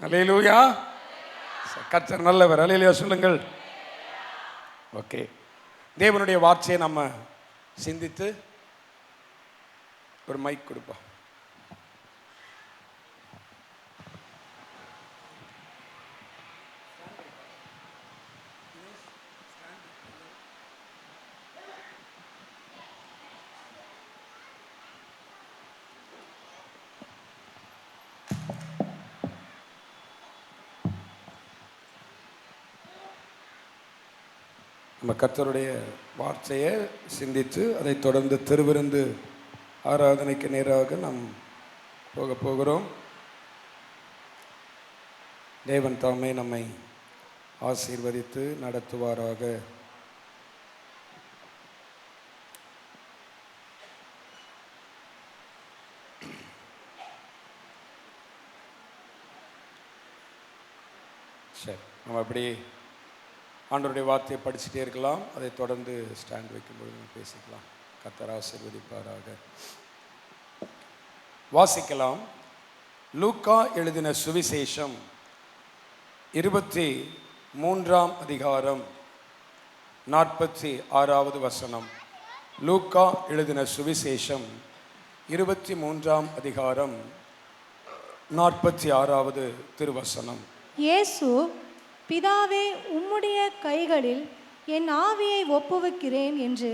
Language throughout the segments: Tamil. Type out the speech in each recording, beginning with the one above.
அல்லேலூயா. கர்த்தர் நல்லவர். அல்லேலூயா சொல்லுங்கள். ஓகே, தேவனுடைய வார்த்தையை நம்ம சிந்தித்து ஒரு மைக் கொடுப்போம். நம்ம கர்த்தருடைய வார்த்தையை சிந்தித்து அதை தொடர்ந்து திருவிருந்து ஆராதனைக்கு நேராக நாம் போகிறோம். தேவன் தாமே நம்மை ஆசீர்வதித்து நடத்துவாராக. சரி, நம்ம அப்படி ஆண்டவருடைய வார்த்தையை படிச்சுட்டே இருக்கலாம். அதை தொடர்ந்து ஸ்டாண்ட் வைக்கும்போது நம்ம பேசிக்கலாம். கர்த்தர் ஆசீர்வதிப்பாராக. வாசிக்கலாம். லூக்கா எழுதின சுவிசேஷம் 23ஆம் அதிகாரம் 46வது வசனம். லூக்கா எழுதின சுவிசேஷம் 23ஆம் அதிகாரம் 46வது திருவசனம். இயேசு, பிதாவே, உம்முடைய கைகளில் என் ஆவியை ஒப்புவிக்கிறேன் என்று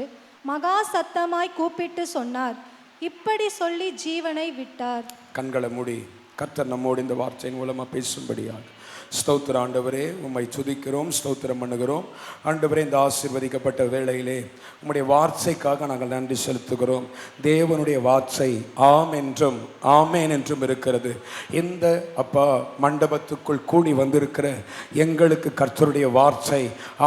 மகா சத்தமாய் கூப்பிட்டு சொன்னார். இப்படி சொல்லி ஜீவனை விட்டார். கண்களை மூடி கர்த்தர் நம்மோடு இந்த வார்த்தையின் மூலமாக பேசும்படியாக. ஸ்தோத்திர ஆண்டவரே, உம்மை துதிக்கிறோம், ஸ்தோத்திரம் பண்ணுகிறோம். ஆண்டவரே, இந்த ஆசீர்வதிக்கப்பட்ட வேளையிலே உம்முடைய வார்த்தைக்காக நாங்கள் நன்றி செலுத்துகிறோம். தேவனுடைய வார்த்தை ஆம் என்றும் ஆமேன் என்றும் இருக்கிறது. இந்த அப்பா மண்டபத்துக்குள் கூடி வந்திருக்கிற எங்களுக்கு கர்த்தருடைய வார்த்தை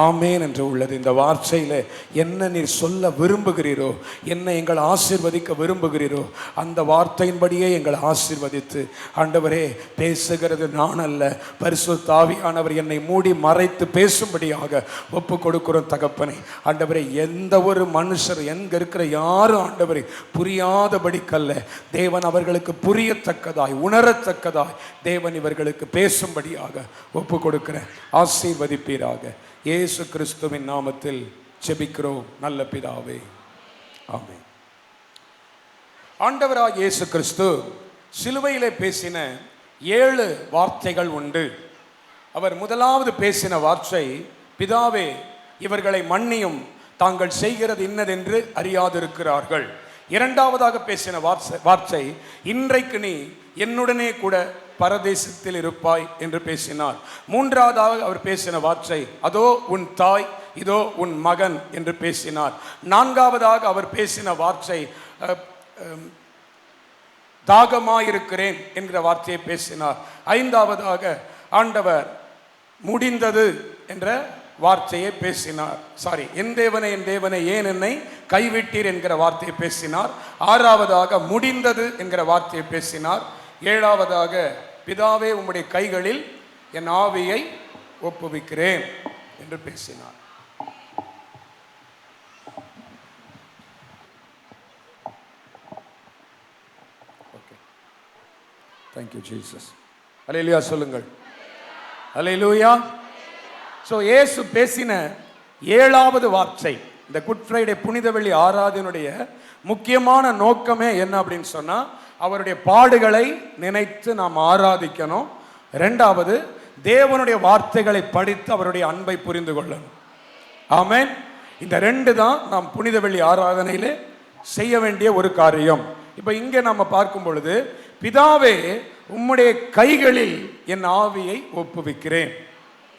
ஆமேன் என்று உள்ளது. இந்த வார்த்தையில் என்ன நீர் சொல்ல விரும்புகிறீரோ, என்ன எங்கள் ஆசீர்வதிக்க விரும்புகிறீரோ, அந்த வார்த்தையின்படியே எங்களை ஆசீர்வதித்து ஆண்டவரே, பேசுகிறது நான் அல்ல, பரிசுத்த ஆவியானவர் என்னை மூடி மறைத்து பேசும்படியாக ஒப்பு கொடுக்கிறோம் தகப்பனே. ஆண்டவரே, எந்த ஒரு மனுஷர் எங்க இருக்கிற யாரும் ஆண்டவரே புரியாதபடிக்கல்ல, தேவன் அவர்களுக்கு புரியத்தக்கதாய் உணரத்தக்கதாய் தேவன் இவர்களுக்கு பேசும்படியாக ஒப்பு கொடுக்கிறேன். ஆசீர்வதிப்பீராக. இயேசு கிறிஸ்துவின் நாமத்தில் ஜெபிக்கிறோம் நல்ல பிதாவே, ஆமென். ஆண்டவராகிய இயேசு கிறிஸ்து சிலுவையிலே பேசின 7 வார்த்தைகள் உண்டு. அவர் முதலாவது பேசின வார்த்தை, பிதாவே, இவர்களை மன்னியும், தாங்கள் செய்கிறது இன்னதென்று அறியாதிருக்கிறார்கள். இரண்டாவதாக பேசின வார்த்தை, இன்றைக்கு நீ என்னுடனே கூட பரதேசத்தில் இருப்பாய் என்று பேசினார். மூன்றாவதாக அவர் பேசின வார்த்தை, அதோ உன் தாய், இதோ உன் மகன் என்று பேசினார். நான்காவதாக அவர் பேசின வார்த்தை, தாகமாயிருக்கிறேன் என்கிற வார்த்தையை பேசினார். ஐந்தாவதாக ஆண்டவர் முடிந்தது என்ற வார்த்தையை பேசினார். என் தேவனை ஏன் என்னை கைவிட்டீர் என்கிற வார்த்தையை பேசினார். ஆறாவதாக முடிந்தது என்கிற வார்த்தையை பேசினார். ஏழாவதாக பிதாவே, உம்முடைய கைகளில் என் ஆவியை ஒப்புவிக்கிறேன் என்று பேசினார். Thank you Jesus. அல்லேலூயா சொல்லுங்கள். அல்லேலூயா. ஸோ இயேசு பேசின 7வது வார்த்தை, இந்த குட் ஃப்ரைடே புனித வெள்ளி ஆராதனுடைய முக்கியமான நோக்கமே என்ன அப்படின்னு சொன்னால், அவருடைய பாடுகளை நினைத்து நாம் ஆராதிக்கணும். ரெண்டாவது, தேவனுடைய வார்த்தைகளை படித்து அவருடைய அன்பை புரிந்து கொள்ளணும். ஆமென். இந்த 2 தான் நாம் புனித வெள்ளி ஆராதனையிலே செய்ய வேண்டிய ஒரு காரியம். இப்போ இங்கே நம்ம பார்க்கும் பொழுது, பிதாவே, உம்முடைய கைகளில் என் ஆவியை ஒப்புவிக்கிறேன்.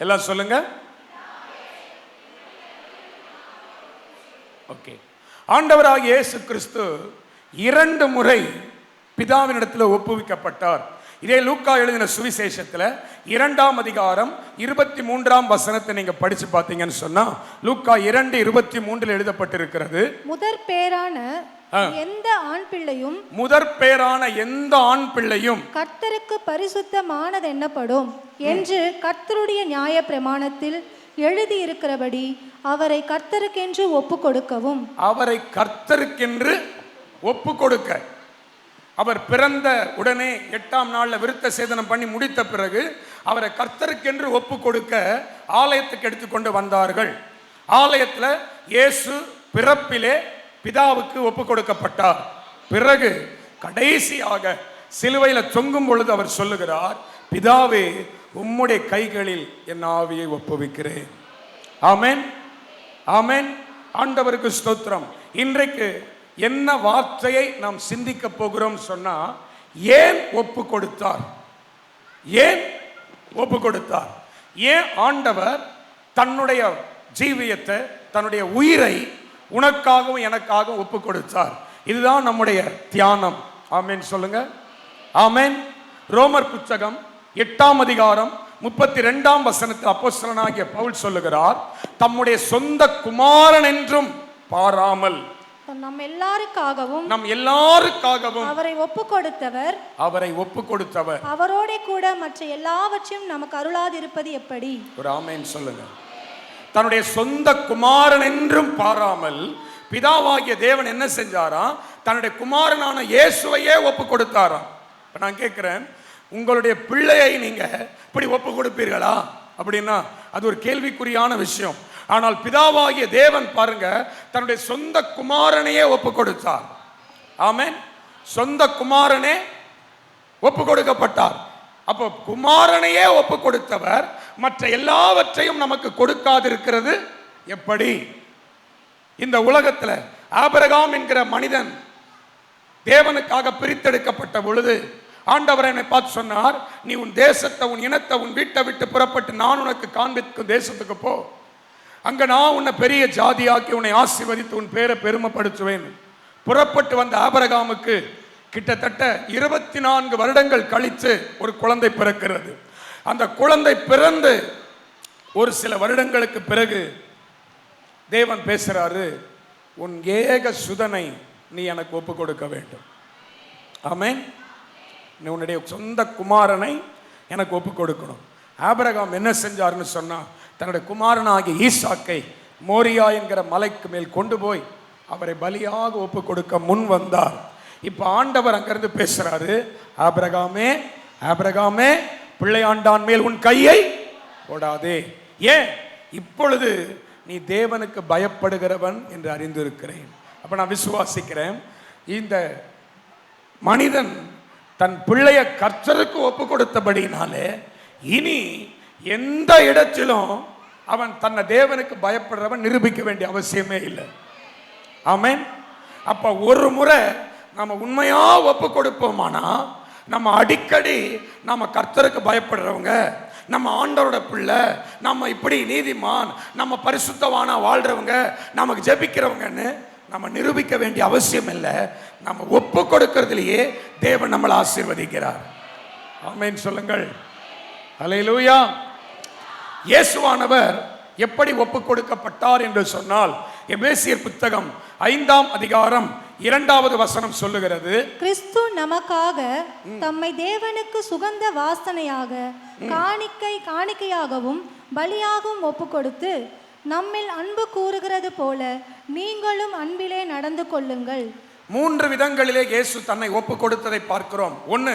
எல்லாம் சொல்லுங்க. ஓகே. ஆண்டவராகிய இயேசு கிறிஸ்து 2 முறை பிதாவினிடத்தில் ஒப்புவிக்கப்பட்டார். இதே லூக்கா எழுதின சுவிசேஷத்தில் 2ஆம் அதிகாரம் 23ஆம் வசனத்தை நீங்க படிச்சு பார்த்தீங்கன்னு சொன்னா, லூக்கா 2:23 எழுதப்பட்டிருக்கிறது, முதற் பேரான எந்த ஆண் பிள்ளையும் கர்த்தருக்கு பரிசுத்தமானது என்னப்படும் என்று கர்த்தருடைய நியாய பிரமாணத்தில் எழுதி இருக்கிறபடி அவரை கர்த்தருக்கென்று ஒப்பு கொடுக்கவும். அவரை கர்த்தருக்கென்று ஒப்பு கொடுக்க, அவர் பிறந்த உடனே 8ஆம் நாளில் விருத்த சேதனம் பண்ணி முடித்த பிறகு அவரை கர்த்தருக்கென்று ஒப்பு கொடுக்க ஆலயத்துக்கு எடுத்துக்கொண்டு வந்தார்கள். ஆலயத்தில் இயேசு பிறப்பிலே பிதாவுக்கு ஒப்பு கொடுக்கப்பட்டார். பிறகு கடைசியாக சிலுவையில் தொங்கும் பொழுது அவர் சொல்லுகிறார், பிதாவே உம்முடைய கைகளில் என் ஆவியை ஒப்புவிக்கிறேன். ஆமென், ஆமென். ஆண்டவருக்கு ஸ்தோத்திரம். இன்றைக்கு என்ன வார்த்தையை நாம் சிந்திக்க போகிறோம் சொன்னா, ஏன் ஒப்பு கொடுத்தார்? ஏன் ஒப்பு கொடுத்தார்? ஏன் ஆண்டவர் தன்னுடைய ஜீவியத்தை, தன்னுடைய உயிரை உனக்காகவும் எனக்காகவும் ஒப்பு கொடுத்தார்? இதுதான் நம்முடைய தியானம். ஆமென் சொல்லுங்க. ஆமென். ரோமர் புத்தகம் 8ஆம் அதிகாரம் 32ஆம் வசனத்தில் அப்போஸ்தலனாகிய பவுல் சொல்லுகிறார், தம்முடைய சொந்த குமாரன் என்றும் பாராமல் நம் எல்லாருக்காகவும் அவரை ஒப்பு கொடுத்தவர் அவரோட கூட மற்ற எல்லாவற்றையும் நமக்கு அருளாதிருப்பது எப்படி? ஒரு ஆமென் சொல்லுங்க. தன்னுடைய சொந்த குமாரன் என்றும் பாராமல் பிதாவாகிய தேவன் என்ன செஞ்சாராம்? தன்னுடைய குமாரனான இயேசுவையே ஒப்பு கொடுத்தாராம். இப்ப நான் கேட்கிறேன், உங்களுடைய பிள்ளையை நீங்க இப்படி ஒப்பு கொடுப்பீர்களா அப்படின்னா அது ஒரு கேள்விக்குறியான விஷயம். ஆனால் பிதாவாகிய தேவன் பாருங்க, தன்னுடைய சொந்த குமாரனையே ஒப்பு கொடுத்தார். ஆமென். சொந்த குமாரனே ஒப்பு கொடுக்கப்பட்டார். அப்போ குமாரனையே ஒப்பு கொடுத்தவர் மற்ற எல்லாவற்றையும் நமக்கு கொடுக்காதிருக்கிறது எப்படி? இந்த உலகத்தில் ஆபிரகாம் என்கிற மனிதன் தேவனுக்காக பிரித்தெடுக்கப்பட்ட பொழுது ஆண்டவர் என்னை பார்த்து சொன்னார், நீ உன் தேசத்தை, உன் இனத்தை, உன் வீட்டை விட்டு புறப்பட்டு நான் உனக்கு காண்பிக்கும் தேசத்துக்கு போ. அங்க நான் உன்னை பெரிய ஜாதியாக்கி உன்னை ஆசீர்வதித்து உன் பேரை பெருமைப்படுத்துவேன். புறப்பட்டு வந்த ஆபிரகாமுக்கு கிட்டத்தட்ட 24 வருடங்கள் கழித்து ஒரு குழந்தை பிறக்கிறது. அந்த குழந்தை பிறந்து ஒரு சில வருடங்களுக்கு பிறகு தேவன் பேசுறாரு, உன் ஏக சுதனை நீ எனக்கு ஒப்பு கொடுக்க வேண்டும். ஆமென். நீ உன்னுடைய சொந்த குமாரனை எனக்கு ஒப்பு கொடுக்கணும். ஆபிரகாம் என்ன செஞ்சார்னு சொன்னா, தன்னுடைய குமாரனாகிய ஈசாக்கை மோரியா என்கிற மலைக்கு மேல் கொண்டு போய் அவரை பலியாக ஒப்பு கொடுக்க முன் வந்தார். இப்ப ஆண்டவர் அங்கிருந்து பேசுறாரு, ஆபிரகாமே, ஆபிரகாமே, பிள்ளையாண்டான் மேல் உன் கையை போடாதே. ஏன்? இப்பொழுது நீ தேவனுக்கு பயப்படுகிறவன் என்று அறிந்திருக்கிறேன். அப்ப நான் விசுவாசிக்கிறேன், இந்த மனிதன் தன் பிள்ளைய கர்த்தருக்கு ஒப்பு கொடுத்தபடினாலே இனி எந்த இடத்திலும் அவன் தன்னை தேவனுக்கு பயப்படுறவன் நிரூபிக்க வேண்டிய அவசியமே இல்லை. ஆமென். அப்ப ஒரு முறை நம்ம உண்மையா ஒப்பு கொடுப்போமானா, நம்ம அடிக்கடி நம்ம கர்த்தருக்கு பயப்படுறவங்க, நம்ம ஆண்டவரோட பிள்ளை, நம்ம இப்படி நீதிமான், நம்ம பரிசுத்தவானா வாழ்றவங்க, நமக்கு ஜெபிக்கிறவங்கன்னு நம்ம நிரூபிக்க வேண்டிய அவசியம் இல்லை. நம்ம ஒப்பு கொடுக்கிறதுலயே தேவன் நம்மளை ஆசீர்வதிக்கிறார். ஆமென் சொல்லுங்கள். ஹல்லேலூயா. இயேசுவானவர் எப்படி ஒப்பு கொடுக்கப்பட்டார் என்று சொன்னால், எபேசியர் புத்தகம் 5ஆம் அதிகாரம் 2வது வசனம் சொல்லுகிறது, கிறிஸ்து நமக்காக தம்மை தேவனுக்கு சுகந்த வாசனையாக காணிக்கையாகவும் பலியாகவும் ஒப்பு கொடுத்து நம்மில் அன்பு கூறுகிறது போல நீங்களும் அன்பிலே நடந்து கொள்ளுங்கள். 3 விதங்களிலே இயேசு தன்னை ஒப்பு கொடுத்ததை பார்க்கிறோம். ஒன்று,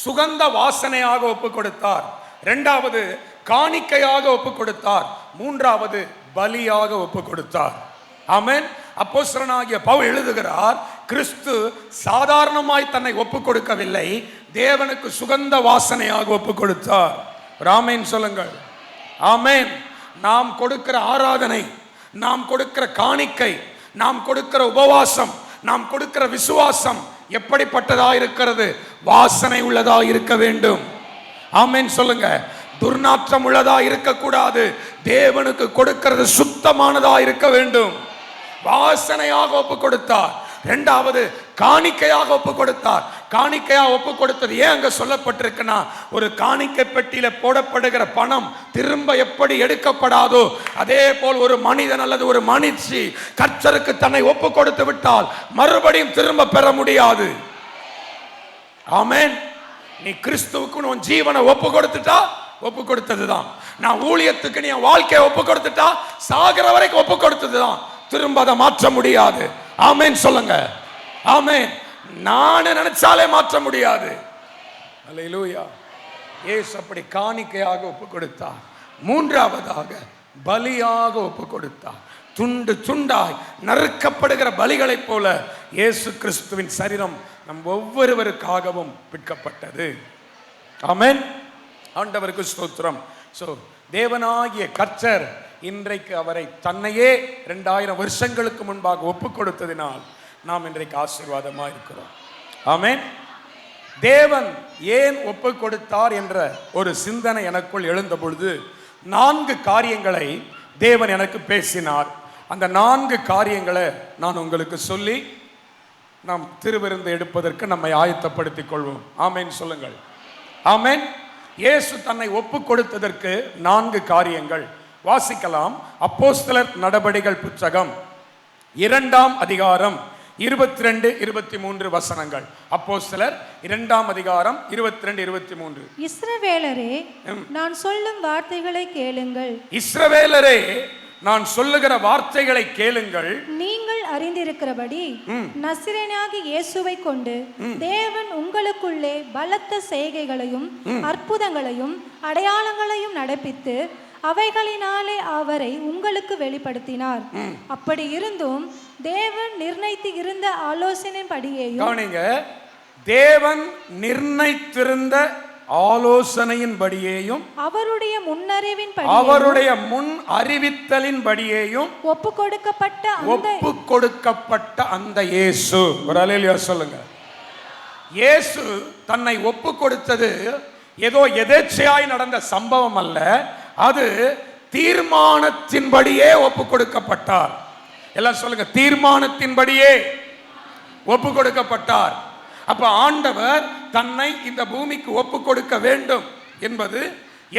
சுகந்த வாசனையாக ஒப்பு கொடுத்தார். 2வது காணிக்கையாக ஒப்பு கொடுத்தார். 3வது பலியாக ஒப்பு கொடுத்தார். ஆமென். அப்போஸ்தலனாகிய பவுல் எழுதுகிறார், கிறிஸ்து சாதாரணமாய் தன்னை ஒப்பு கொடுக்கவில்லை, தேவனுக்கு சுகந்த வாசனையாக ஒப்பு கொடுத்தார். ஆமென் சொல்லுங்கள். ஆமென். நாம் கொடுக்கிற ஆராதனை, நாம் கொடுக்கிற காணிக்கை, நாம் கொடுக்கிற உபவாசம், நாம் கொடுக்கிற விசுவாசம் எப்படிப்பட்டதா இருக்கிறது? வாசனை உள்ளதா இருக்க வேண்டும். ஆமென் சொல்லுங்க. துர்நாற்றம் உள்ளதா இருக்கக்கூடாது. தேவனுக்கு கொடுக்கிறது சுத்தமானதா இருக்க வேண்டும். வாசனையாக ஒப்பு கொடுத்தார். 2வது காணிக்கையாக ஒப்பு கொடுத்தார். காணிக்கையாக ஒப்பு கொடுத்தது ஏன் அங்க சொல்லப்பட்டிருக்குன்னா, ஒரு காணிக்கை பெட்டியில போடப்படுகிற பணம் திரும்ப எப்படி எடுக்கப்படாதோ அதே போல் ஒரு மனிதன் அல்லது ஒரு மனுஷி கர்த்தருக்கு தன்னை ஒப்பு கொடுத்து விட்டால் மறுபடியும் திரும்ப பெற முடியாது. ஆமென். நீ கிறிஸ்துவுக்கு உன் ஜீவனை ஒப்பு கொடுத்துட்டா ஒப்பு கொடுத்ததுதான். நான் ஊழியத்துக்கு நீ வாழ்க்கையை ஒப்பு கொடுத்துட்டா சாகிற வரைக்கும் ஒப்பு கொடுத்ததுதான். திரும்ப அதை மாற்ற முடியாது. ஆமென் சொல்லுங்க. ஆமென். நான் நினைச்சாலே மாற்ற முடியாது. அல்லேலூயா. இயேசு அப்படி காணிக்கையாக ஒப்பு கொடுத்தார். மூன்றாவதாக பலியாக ஒப்பு கொடுத்தார். துண்டு துண்டாய் நறுக்கப்படுகிற பலிகளைப் போல இயேசு கிறிஸ்துவின் சரீரம் நம் ஒவ்வொருவருக்காகவும் விற்கப்பட்டது. ஆமென். ஆண்டவருக்கு ஸ்தோத்திரம். ஸோ தேவனாகிய கர்த்தர் இன்றைக்கு அவரை தன்னையே 2000 வருஷங்களுக்கு முன்பாக ஒப்பு கொடுத்ததினால் நாம் இன்றைக்கு ஆசீர்வாதமாக இருக்கிறோம். ஆமென். தேவன் ஏன் ஒப்பு கொடுத்தார் என்ற ஒரு சிந்தனை எனக்குள் எழுந்த பொழுது 4 காரியங்களை தேவன் எனக்கு பேசினார். அந்த 4 காரியங்களை நான் உங்களுக்கு சொல்லி நாம் திருவிருந்து எடுப்பதற்கு நம்மை ஆயத்தப்படுத்திக் கொள்வோம். ஆமென் சொல்லுங்கள். ஆமென். இயேசு தன்னை ஒப்பு கொடுத்ததற்கு 4 காரியங்கள் வாசிக்கலாம். அப்போஸ்தலர் நடபடிகள் புத்தகம் 2ஆம் அதிகாரம் 22, 23 வசனங்கள். அப்போஸ்தலர் 2ஆம் அதிகாரம் 22, 23. இஸ்ரவேலரே, நான் சொல்லும் வார்த்தைகளை கேளுங்கள். இஸ்ரவேலரே, நான் சொல்லுகிற வார்த்தைகளை கேளுங்கள். நீங்கள் அறிந்திருக்கிறபடி நசரேயனாகிய இயேசுவை கொண்டு தேவன் உங்களுக்குள்ளே பலத்த செய்கைகளையும் அற்புதங்களையும் அடையாளங்களையும் நடப்பித்து அவைகளினாலே அவரை உங்களுக்கு வெளிப்படுத்தினார். அப்படி இருந்தும் தேவன் நிர்ணயித்து இருந்த ஆலோசனையின்படியேயும், கவனிங்க, தேவன் நிர்ணயித்திருந்த ஆலோசனையின்படியேயும் அவருடைய முன் அறிவித்தலின்படியேயும் ஒப்பு கொடுக்கப்பட்ட அந்த இயேசு, ஒரு அல்லேலூயா சொல்லுங்க. இயேசு தன்னை ஒப்பு கொடுத்தது ஏதோ எதேச்சையாய் நடந்த சம்பவம் அல்ல. அது தீர்மானத்தின்படியே ஒப்பு கொடுக்கப்பட்டார். எல்லாம் சொல்லுங்க, தீர்மானத்தின்படியே ஒப்பு கொடுக்கப்பட்டார். அப்ப ஆண்டவர் தன்னை இந்த பூமிக்கு ஒப்பு கொடுக்க வேண்டும் என்பது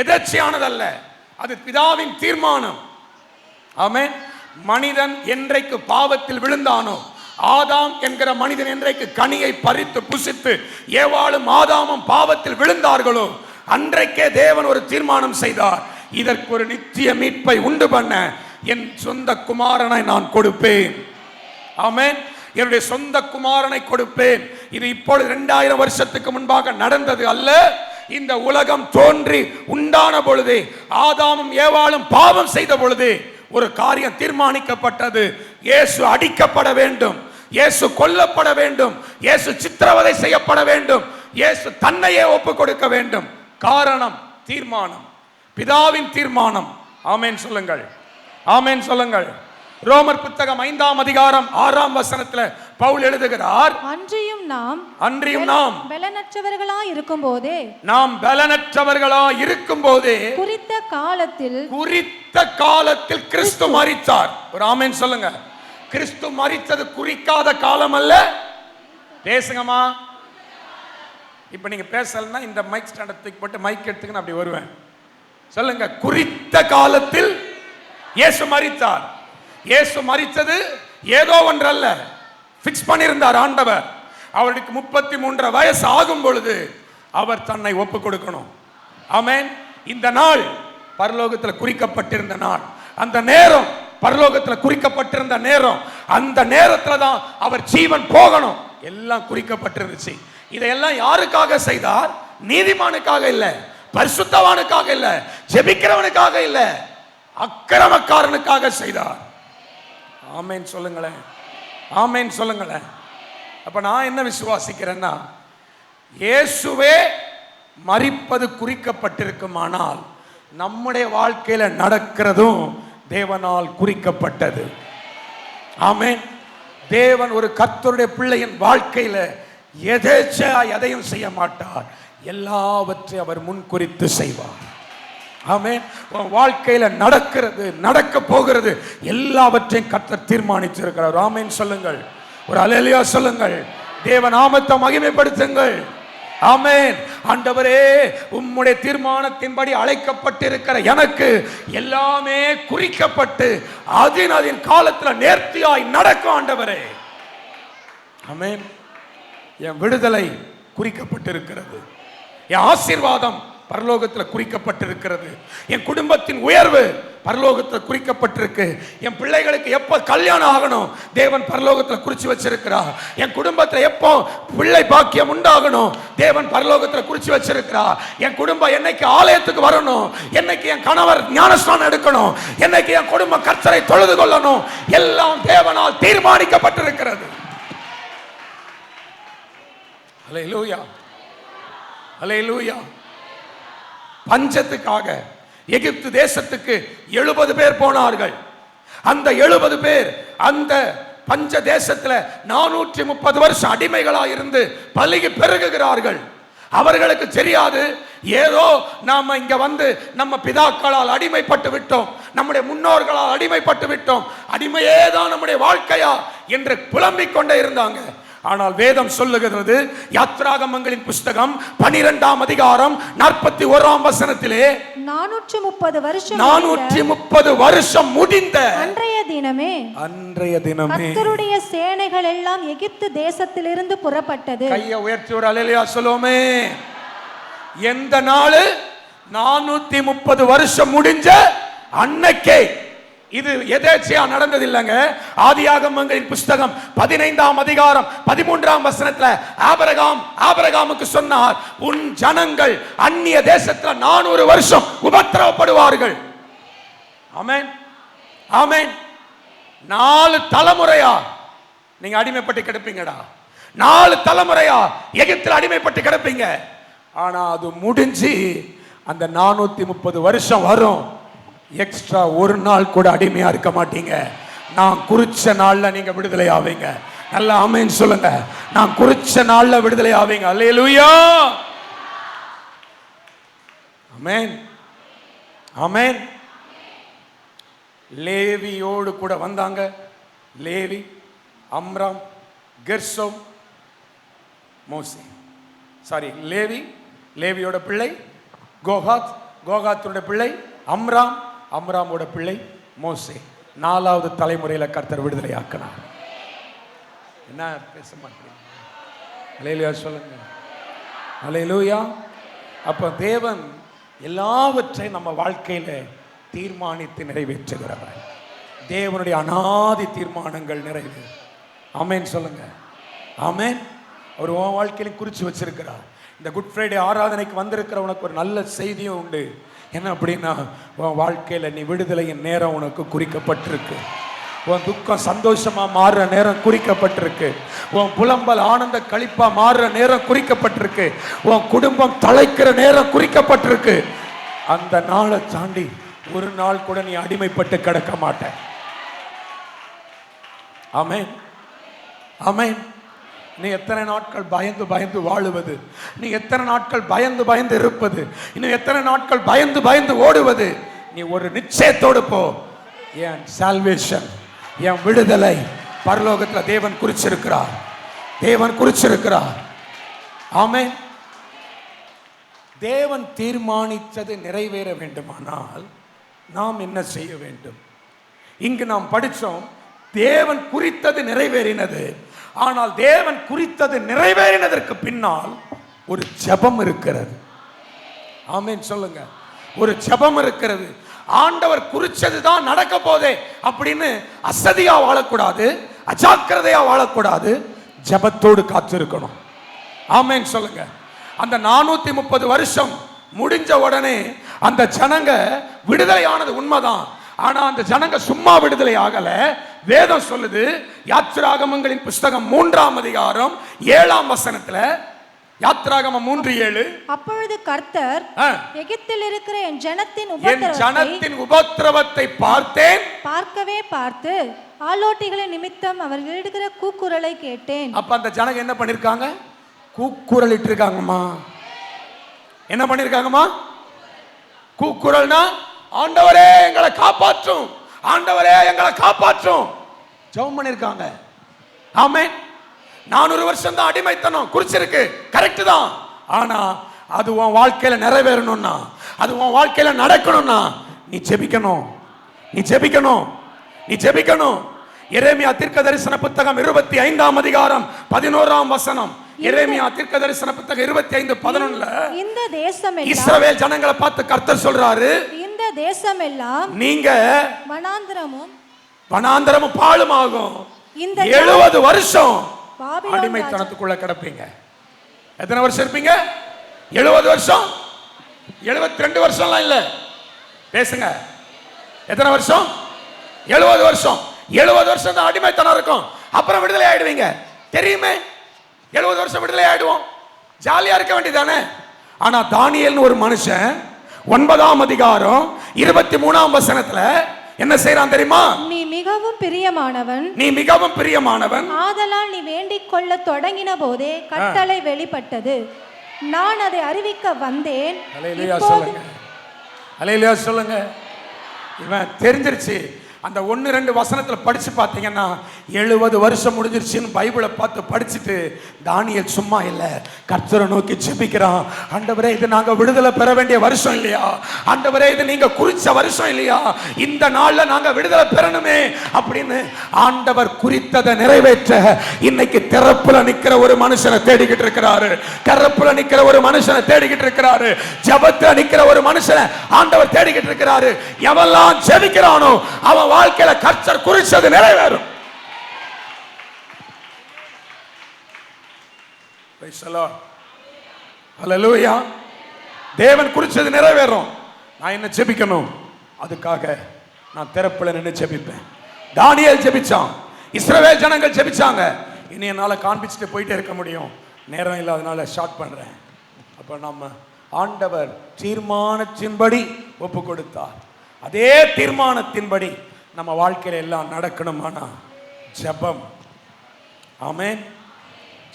எதேச்சையானதல்ல, அது பிதாவின் தீர்மானம். ஆமென். மனிதன் என்றைக்கு பாவத்தில் விழுந்தானோ, ஆதாம் என்கிற மனிதன் என்றைக்கு கனியை பறித்து புசித்து ஏவாளும் ஆதாமும் பாவத்தில் விழுந்தார்களோ, அன்றைக்கே தேவன் ஒரு தீர்மானம் செய்தார். இதற்கு ஒரு நித்திய மீட்பை உண்டு பண்ண என் சொந்த குமாரனை நான் கொடுப்பேன். ஆமென். என்னுடைய சொந்த குமாரனை கொடுப்பேன். இது இப்பொழுது 2000 வருஷத்துக்கு முன்பாக நடந்தது அல்ல. இந்த உலகம் தோன்றி உண்டான பொழுதே, ஆதாமும் ஏவாளும் பாவம் செய்த பொழுதே ஒரு காரியம் தீர்மானிக்கப்பட்டது. இயேசு அடிக்கப்பட வேண்டும், இயேசு கொல்லப்பட வேண்டும், இயேசு சித்திரவதை செய்யப்பட வேண்டும், இயேசு தன்னையே ஒப்பு கொடுக்க வேண்டும். காரணம் தீர்மானம், பிதாவின் தீர்மானம். ஆமென் சொல்லுங்கள். ஆமென் சொல்லுங்கள். ரோமர் புத்தகம் 5ஆம் அதிகாரம் 6ஆம் வசனத்துல பவுல் எழுதுகிறார், அன்றியும் நாம் பலனற்றவர்களாய் இருக்கும்போதே குறித்த காலத்தில் கிறிஸ்து மரித்தார். ஒரு ஆமென் சொல்லுங்க. கிறிஸ்து மரித்தது குறிக்காத காலம் அல்ல. பேசுங்கம்மா. இப்ப நீங்க பேசலன்னா இந்த மைக் ஸ்டாண்டத்துக்கு போட்டு மைக் எடுத்துக்கின்னு அப்படி வருவேன். சொல்லுங்க, குறித்த காலத்தில் இயேசு மரித்தார். இயேசு மரித்தது ஏதோ ஒன்றல்ல, பிக்ஸ் பண்ணியிருந்தார் ஆண்டவர். அவருக்கு 33 வயசு ஆகும் பொழுது அவர் தன்னை ஒப்பு கொடுக்கணும். ஆமென். இந்த நாள் பரலோகத்தில் குறிக்கப்பட்டிருந்த நாள், அந்த நேரம் பரலோகத்தில் குறிக்கப்பட்டிருந்த நேரம், அந்த நேரத்தில் தான் அவர் ஜீவன் போகணும். எல்லாம் குறிக்கப்பட்டிருந்துச்சு. இதையெல்லாம் யாருக்காக செய்தார்? நீதிமானுக்காக இல்ல, பரிசுத்தவானுக்காக இல்ல, ஜெபிக்கிறவனுக்காக இல்ல, அக்கிரமக்காரனுக்காக செய்தார். ஆமென் சொல்லுங்களேன். ஆமென் சொல்லுங்களேன். அப்ப நான் என்ன விசுவாசிக்கிறேன்னா, இயேசுவே மரிப்பது குறிக்கப்பட்டிருக்குமானால் நம்முடைய வாழ்க்கையில நடக்கிறதும் தேவனால் குறிக்கப்பட்டது. ஆமென். தேவன் ஒரு கர்த்தருடைய பிள்ளையின் வாழ்க்கையில எதேச்சையா எதையும் செய்ய மாட்டார், எல்லாவற்றையும் அவர் முன் குறித்து செய்வார். ஆமென். வாழ்க்கையில நடக்கிறது, நடக்க போகிறது, எல்லாவற்றையும் கர்த்தர் தீர்மானித்திருக்கிறார். ஆமென் சொல்லுங்கள். ஒரு அல்லேலூயா சொல்லுங்கள். தேவ நாமத்தை மகிமைப்படுத்துங்கள். ஆமென். ஆண்டவரே, உம்முடைய தீர்மானத்தின்படி அழைக்கப்பட்டிருக்கிற எனக்கு எல்லாமே குறிக்கப்பட்டு அதன் காலத்தில் நேர்த்தியாய் நடக்கும் ஆண்டவரே. ஆமென். என் விடுதலை குறிக்கப்பட்டிருக்கிறது, என் ஆசீர்வாதம் பரலோகத்தில் குறிக்கப்பட்டிருக்கிறது. என் குடும்பத்தின் உயர்வு பரலோகத்தில் குறிக்கப்பட்டிருக்கு. என் பிள்ளைகளுக்கு எப்போ கல்யாணம் ஆகணும் தேவன் பரலோகத்தில் குறிச்சு வச்சிருக்கிறார். என் குடும்பத்தில் எப்போ பிள்ளை பாக்கியம் உண்டாகணும் தேவன் பரலோகத்தில் குறிச்சு வச்சிருக்கிறார். என் குடும்பம் என்னைக்கு ஆலயத்துக்கு வரணும், என்னைக்கு என் கணவர் ஞானஸ்நானம் எடுக்கணும், என்னைக்கு என் குடும்பம் கர்த்தரை தொழுது கொள்ளணும், எல்லாம் தேவனால் தீர்மானிக்கப்பட்டிருக்கிறது. அல்லேலூயா, அல்லேலூயா. பஞ்சத்துக்காக எகிப்து தேசத்துக்கு 70 பேர் போனார்கள். அந்த 70 பேர் அந்த பஞ்ச தேசத்துல 430 வருஷம் அடிமைகளாக இருந்து பலுகி பெருகுகிறார்கள். அவர்களுக்கு தெரியாது ஏதோ நாம இங்க வந்து நம்ம பிதாக்களால் அடிமைப்பட்டு விட்டோம், நம்முடைய முன்னோர்களால் அடிமைப்பட்டு விட்டோம், அடிமையே தான் நம்முடைய வாழ்க்கையா என்று புலம்பிக் கொண்டே இருந்தாங்க. ஆனால் வேதம் சொல்லுகிறது, யாத்ராகமங்களின் புஸ்தகம் 12ஆம் அதிகாரம் 41ஆம் வசனத்திலே 430 வருஷம் முடிந்த அன்றைய தினமே கர்த்தருடைய சேனைகள் எல்லாம் எகிப்து தேசத்திலிருந்து புறப்பட்டது. கையை உயர்த்தி ஒரு அல்லேலூயா சொல்லுவோமே. எந்த நாள்? 430 வருஷம் முடிஞ்ச அன்னைக்கே. இது எதேச்சையா நடந்தது இல்லைங்க. ஆதியாகமங்களின் புஸ்தகம் 15ஆம் அதிகாரம் 13ஆம் வசனத்துல ஆபிரகாமுக்கு சொன்னார், உன் ஜனங்கள் அந்நிய தேசத்துல 400 வருஷம் உபத்திரவப்படுவார்கள். ஆமென், ஆமென். 4 தலைமுறையா நீங்க அடிமைப்பட்டு கிடப்பீங்கடா. 4 தலைமுறையா எகிப்தில் அடிமைப்பட்டு கிடப்பீங்க. ஆனா அது முடிஞ்சு அந்த 430 வருஷம் வரும். எக்ஸ்ட்ரா ஒரு நாள் கூட அடிமையா இருக்க மாட்டீங்க. நான் குறிச்ச நாள்ல நீங்க விடுதலை ஆவீங்க. நல்ல ஆமென் சொல்லுங்க. நான் குறிச்ச நாள்ல விடுதலை ஆவீங்க. அல்லேலூயா, ஆமென், ஆமென். லேவியோடு கூட வந்தாங்க. லேவி, அம்ராம், கெர்சோம், மோசே. சாரி, லேவியோட பிள்ளை கோகாத், கோகாத்தோட பிள்ளை அம்ராம், அம்ராமோட பிள்ளை மோசே. 4வது தலைமுறையில் கர்த்தர் விடுதலை ஆக்கினார். என்ன பேச மாட்டீங்க? அல்லேலூயா சொல்லுங்க. அல்லேலூயா. அப்ப தேவன் எல்லாவற்றையும் நம்ம வாழ்க்கையில தீர்மானித்து நிறைவேற்றுகிறவர். தேவனுடைய அநாதி தீர்மானங்கள் நிறைவேறும். ஆமென் சொல்லுங்க. ஆமென். அவர் உன் வாழ்க்கையில குறிச்சு வச்சிருக்கிறார். இந்த குட் ஃப்ரைடே ஆராதனைக்கு வந்திருக்கிற உனக்கு ஒரு நல்ல செய்தியும் உண்டு. என்ன அப்படின்னா, உன் வாழ்க்கையில் நீ விடுதலையின் நேரம் உனக்கு குறிக்கப்பட்டிருக்கு. உன் துக்கம் சந்தோஷமா மாறுற நேரம் குறிக்கப்பட்டிருக்கு. உன் புலம்பல் ஆனந்த களிப்பா மாறுற நேரம் குறிக்கப்பட்டிருக்கு. உன் குடும்பம் தழைக்கிற நேரம் குறிக்கப்பட்டிருக்கு. அந்த நாளை தாண்டி ஒரு நாள் கூட நீ அடிமைப்பட்டு கிடக்க மாட்ட. ஆமென், ஆமென். நீ எத்தனை நாட்கள் பயந்து பயந்து வாழுவது? நீ எத்தனை நாட்கள் பயந்து பயந்து இருப்பது? இன்னும் எத்தனை நாட்கள் பயந்து பயந்து ஓடுவது? நீ ஒரு நிச்சயத்தோடு போ. என் சால்வேஷன், என் விடுதலை பரலோகத்தில் தேவன் குறிச்சிருக்கிறார். தேவன் குறிச்சிருக்கிறார். ஆமென். தேவன் தீர்மானித்தது நிறைவேற வேண்டுமானால் நாம் என்ன செய்ய வேண்டும்? இங்கு நாம் படித்தோம், தேவன் குறித்தது நிறைவேறினது. ஆனால் தேவன் குறித்தது நிறைவேறினதற்கு பின்னால் ஒரு ஜெபம் இருக்கிறது. ஆமென் சொல்லுங்க. ஒரு ஜெபம் இருக்கிறது. ஆண்டவர் குறிச்சது தான் நடக்க போதே அப்படின்னு அசதியா வாழக்கூடாது, அஜாக்கிரதையா வாழக்கூடாது. ஜெபத்தோடு காத்திருக்கணும். ஆமென் சொல்லுங்க. அந்த 430 வருஷம் முடிஞ்ச உடனே அந்த ஜனங்க விடுதலையானது உண்மைதான். ஆனா அந்த ஜனங்க சும்மா விடுதலை ஆகல. வேதம் சொல்லுது, யாத்ராகமங்களின் புஸ்தகம் 3ஆம் அதிகாரம் 7ஆம் வசனத்துல, யாத்ராகமம் 3:7, அப்பொழுது கர்த்தர் எகிப்தில் இருக்கிற என் ஜனத்தின் உபத்திரவத்தை பார்க்கவே பார்த்து ஆலோட்டிகளின் நிமித்தம் அவர்கள் இடுகிற கூக்குரலை கேட்டேன். அப்ப அந்த ஜனங்க என்ன பண்ணிருக்காங்க? கூக்குரல் இட்டிருக்காங்கம்மா. என்ன பண்ணிருக்காங்கம்மா? கூக்குரல்னா, ஆண்டவரே எங்களை காப்பாற்றும், ஆண்டவரே எங்களை காப்பாற்றும் ஜெபம் பண்ணிருக்காங்க. ஆமென். 400 வருஷம் தான் அடிமைத்தனம் குறிச்சிருக்கு, கரெக்ட் தான். ஆனா அது உன் வாழ்க்கையில நிறைவேறணும்னா, அது உன் வாழ்க்கையில நடக்கணும்னா நீ ஜெபிக்கணும், நீ ஜெபிக்கணும், நீ ஜெபிக்கணும். எரேமியா தீர்க்க தரிசன புத்தகம் 25ஆம் அதிகாரம் 11ஆம் வசனம். எரேமியா தீர்க்க தரிசன புத்தகம் 25:11 இந்த தேசமெல்லாம் இஸ்ரவேல் ஜனங்களை பார்த்து கர்த்தர் சொல்றாரு, இந்த தேசமெல்லாம் நீங்க வனாந்தரமும் பாழுமாகும். இந்த 70 வருஷம் பாபிலோன் அடிமைத்தனத்துக்குள்ள கிடப்பீங்க. எத்தனை வருஷம் இருப்பீங்க? 70 வருஷம். 72 வருஷம்லாம் இல்ல, பேசுங்க. எத்தனை வருஷம்? 70 வருஷம். 70 வருஷம் தான் அடிமைத்தனம் இருக்கும். அப்புறம் விடுதலை ஆயிடுவீங்க. தெரியுமே, 70 வருஷம் விடுதலை ஆயிடுவோம். ஜாலியா இருக்க வேண்டியதானே. ஆனா தானியேல்னு ஒரு மனுஷன் 9ஆம் அதிகாரம் 23ஆம் வசனத்துல என்ன செய்யறான் தெரியுமா? நீ மிகவும் பிரியமானவன், ஆதலால் நீ வேண்டிக் கொள்ள தொடங்கின போதே கட்டளை வெளிப்பட்டது, நான் அதை அறிவிக்க வந்தேன். அல்லேலூயா சொல்லுங்க. இவன் தெரிஞ்சிருச்சு. அந்த 1-2 வசனத்துல படிச்சு பார்த்தீங்கன்னா 70 வருஷம் முடிஞ்சிருச்சுன்னு பைபிளை பார்த்து படிச்சுட்டு தானியேல் சும்மா இல்லை, கர்த்தரை நோக்கி ஜெபிக்கிறான். ஆண்டவரே, இது நாங்க விடுதலை பெற வேண்டிய வருஷம் இல்லையா? ஆண்டவரே, இது நீங்க குறிச்ச வருஷம் இல்லையா? இந்த நாள்ல நாங்க விடுதலை பெறணுமே அப்படின்னு ஆண்டவர் குறித்ததை நிறைவேற்ற இன்னைக்கு திறப்புல நிக்கிற ஒரு மனுஷனை தேடிக்கிட்டு இருக்கிறாரு. திறப்புல நிக்கிற ஒரு மனுஷனை தேடிக்கிட்டு இருக்கிறாரு. ஜெபத்துல நிக்கிற ஒரு மனுஷனை ஆண்டவர் தேடிக்கிட்டு இருக்கிறாரு. எவெல்லாம் ஜெபிக்கிறானோ அவன் வாழ்க்கையில கர்த்தர் குறிச்சது நிறைவேறும். ஹல்லேலூயா. தேவன் குறிச்சது நிறைவேறும். நான் என்ன ஜெபிக்கணும்? அதுக்காக நான் திறப்புல நின்று ஜெபிப்பேன். தானியேல் ஜெபிச்சான், இஸ்ரவேல் ஜனங்கள் ஜெபிச்சாங்க. இனி என்னால காண்பிச்சுட்டு போயிட்டே இருக்க முடியும், நேரம் இல்லாதனால ஷார்ட் பண்றேன். அப்ப நம்ம ஆண்டவர் தீர்மானத்தின்படி ஒப்பு கொடுத்தார். அதே தீர்மானத்தின்படி நம்ம வாழ்க்கையில எல்லாம் நடக்கணுமானா ஜெபம். ஆமென்.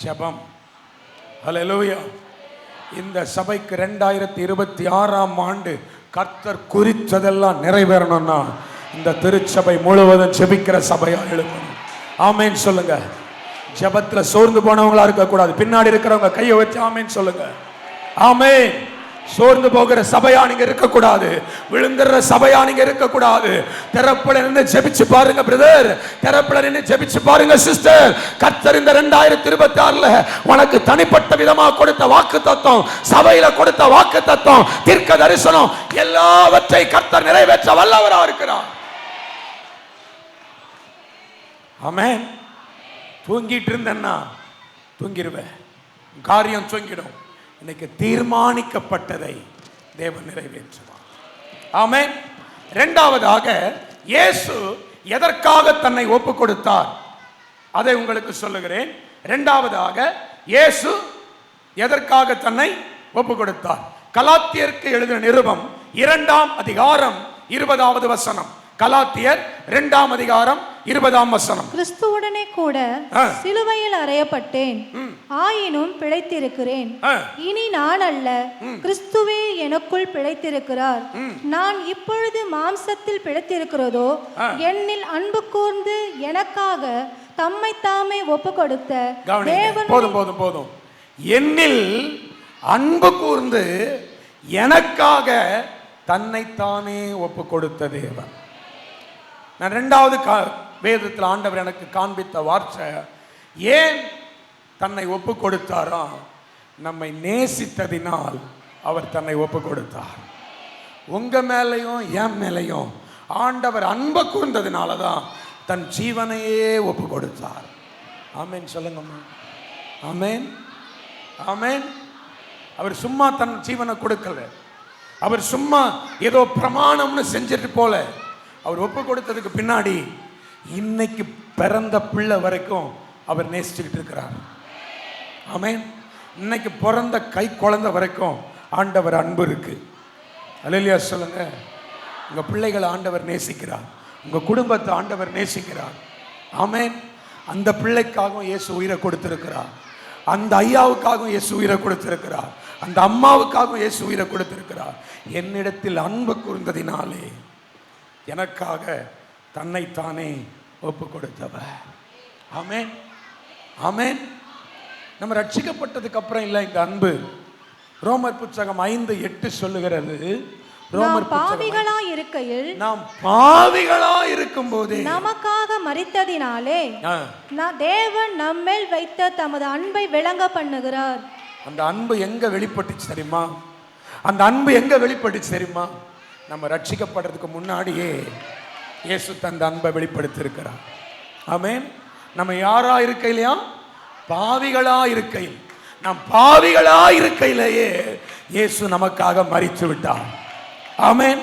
ஜெபம். ஹல்லேலூயா. இந்த சபைக்கு 2026ஆம் ஆண்டு கர்த்தர் குறித்ததெல்லாம் நிறைவேறணும்னா இந்த திருச்சபை முழுவதும் ஜெபிக்கிற சபையா எழுப்பணும். ஆமென் சொல்லுங்க. ஜெபத்துல சோர்ந்து போனவங்களா இருக்க கூடாது. பின்னாடி இருக்கிறவங்க கையை வச்சு ஆமென் சொல்லுங்க. ஆமென். சோர்ந்து போகிற சபையா நீங்க இருக்க கூடாது. விழுந்துற சபையா நீங்க இருக்க கூடாது. திறப்புல நின்று ஜெபிச்சு பாருங்க பிரதர். திறப்புல நின்று ஜெபிச்சு பாருங்க சிஸ்டர். கர்த்தர் இந்த 2026ல உனக்கு தனிப்பட்ட விதமா கொடுத்த வாக்குத்தத்தம், சபையில கொடுத்த வாக்குத்தத்தம், தீர்க்க தரிசனம் எல்லாவற்றை கர்த்தர் நிறைவேற்ற வல்லவரா இருக்கிறார். ஆமென். தூங்கிட்டு இருந்தேன்னா தூங்கிடுவேன், காரியம் தூங்கிடும். இன்னைக்கு தீர்மானிக்கப்பட்டதை தேவன் நிறைவேற்றுவார். ஆமென். இரண்டாவதாக இயேசு எதற்காக தன்னை ஒப்பு கொடுத்தார் அதை உங்களுக்கு சொல்லுகிறேன். இரண்டாவதாக இயேசு எதற்காக தன்னை ஒப்பு கொடுத்தார்? கலாத்தியருக்கு எழுதின நிருபம் 2ஆம் அதிகாரம் 20வது வசனம். கலாத்தியர் 2ஆம் அதிகாரம் 20ஆம் வசனம். கிறிஸ்துவுடனே கூட சிலுவையில் அறையப்பட்டேன், ஆயினும் பிழைத்திருக்கிறேன். இனி நான் அல்ல, கிறிஸ்துவே எனக்குள் பிழைத்திருக்கிறார். நான் இப்பொழுது மாம்சத்தில் பிழைத்திருக்கிறதோ என்னில் அன்பு கூர்ந்து எனக்காக தம்மை தாமே ஒப்பு கொடுத்த தேவன். போதும் போதும் போதும். என்னில் அன்பு கூர்ந்து எனக்காக தன்னைத்தானே ஒப்பு கொடுத்த தேவன். நான் 2வது வேதத்தில் ஆண்டவர் எனக்கு காண்பித்த வார்த்தை, ஏன் தன்னை ஒப்பு கொடுத்தாரா? நம்மை நேசித்ததினால் அவர் தன்னை ஒப்பு கொடுத்தார். உங்க மேலையும் என் மேலையும் ஆண்டவர் அன்பை கூர்ந்ததினால தான் தன் ஜீவனையே ஒப்பு கொடுத்தார். ஆமென் சொல்லுங்கம்மா. ஆமென். ஆமென். அவர் சும்மா தன் ஜீவனை கொடுக்கல. அவர் சும்மா ஏதோ பிரமாணம்னு செஞ்சிட்டு போல. அவர் ஒப்பு கொடுத்ததுக்கு பின்னாடி இன்னைக்கு பிறந்த பிள்ளை வரைக்கும் அவர் நேசிச்சுக்கிட்டு இருக்கிறார். ஆமென். இன்னைக்கு பிறந்த கை குழந்தை வரைக்கும் ஆண்டவர் அன்பு இருக்கு. அல்லேலூயா சொல்லுங்க. உங்க பிள்ளைகளை ஆண்டவர் நேசிக்கிறார். உங்க குடும்பத்தை ஆண்டவர் நேசிக்கிறார். ஆமென். அந்த பிள்ளைக்காகவும் இயேசு உயிரை கொடுத்திருக்கிறார். அந்த ஐயாவுக்காகவும் இயேசு உயிரை கொடுத்திருக்கிறார். அந்த அம்மாவுக்காகவும் இயேசு உயிரை கொடுத்திருக்கிறார். என்னிடத்தில் அன்பு கூர்ந்ததினாலே எனக்காக தன்னைத்தானே ஒப்பு கொடுத்தவர். ஆமென். ஆமென். நம்ம ரட்சிக்கப்பட்டதுக்கு அப்புறம் இல்லை இந்த அன்பு. ரோமர் புத்தகம் 5:8 சொல்லுகிறது, ரோமர் பாவிகளா இருக்கையில், நாம் பாவிகளா இருக்கும் போதே நமக்காக மரித்ததினாலே தேவன் நம்மேல் வைத்த தமது அன்பை விளங்க பண்ணுகிறார். அந்த அன்பு எங்க வெளிப்பட்டுச்சு தெரியுமா? அந்த அன்பு எங்க வெளிப்பட்டுச்சு தெரியுமா? நம்ம ரட்சிக்கப்படுறதுக்கு முன்னாடியே இயேசு தந்த அன்பை வெளிப்படுத்தி இருக்கிறார். ஆமென். நம்ம யாரா இருக்கையிலையா? பாவிகளா இருக்கையில். நாம் பாவிகளா இருக்கையிலேயே இயேசு நமக்காக மரித்து விட்டார். ஆமென்.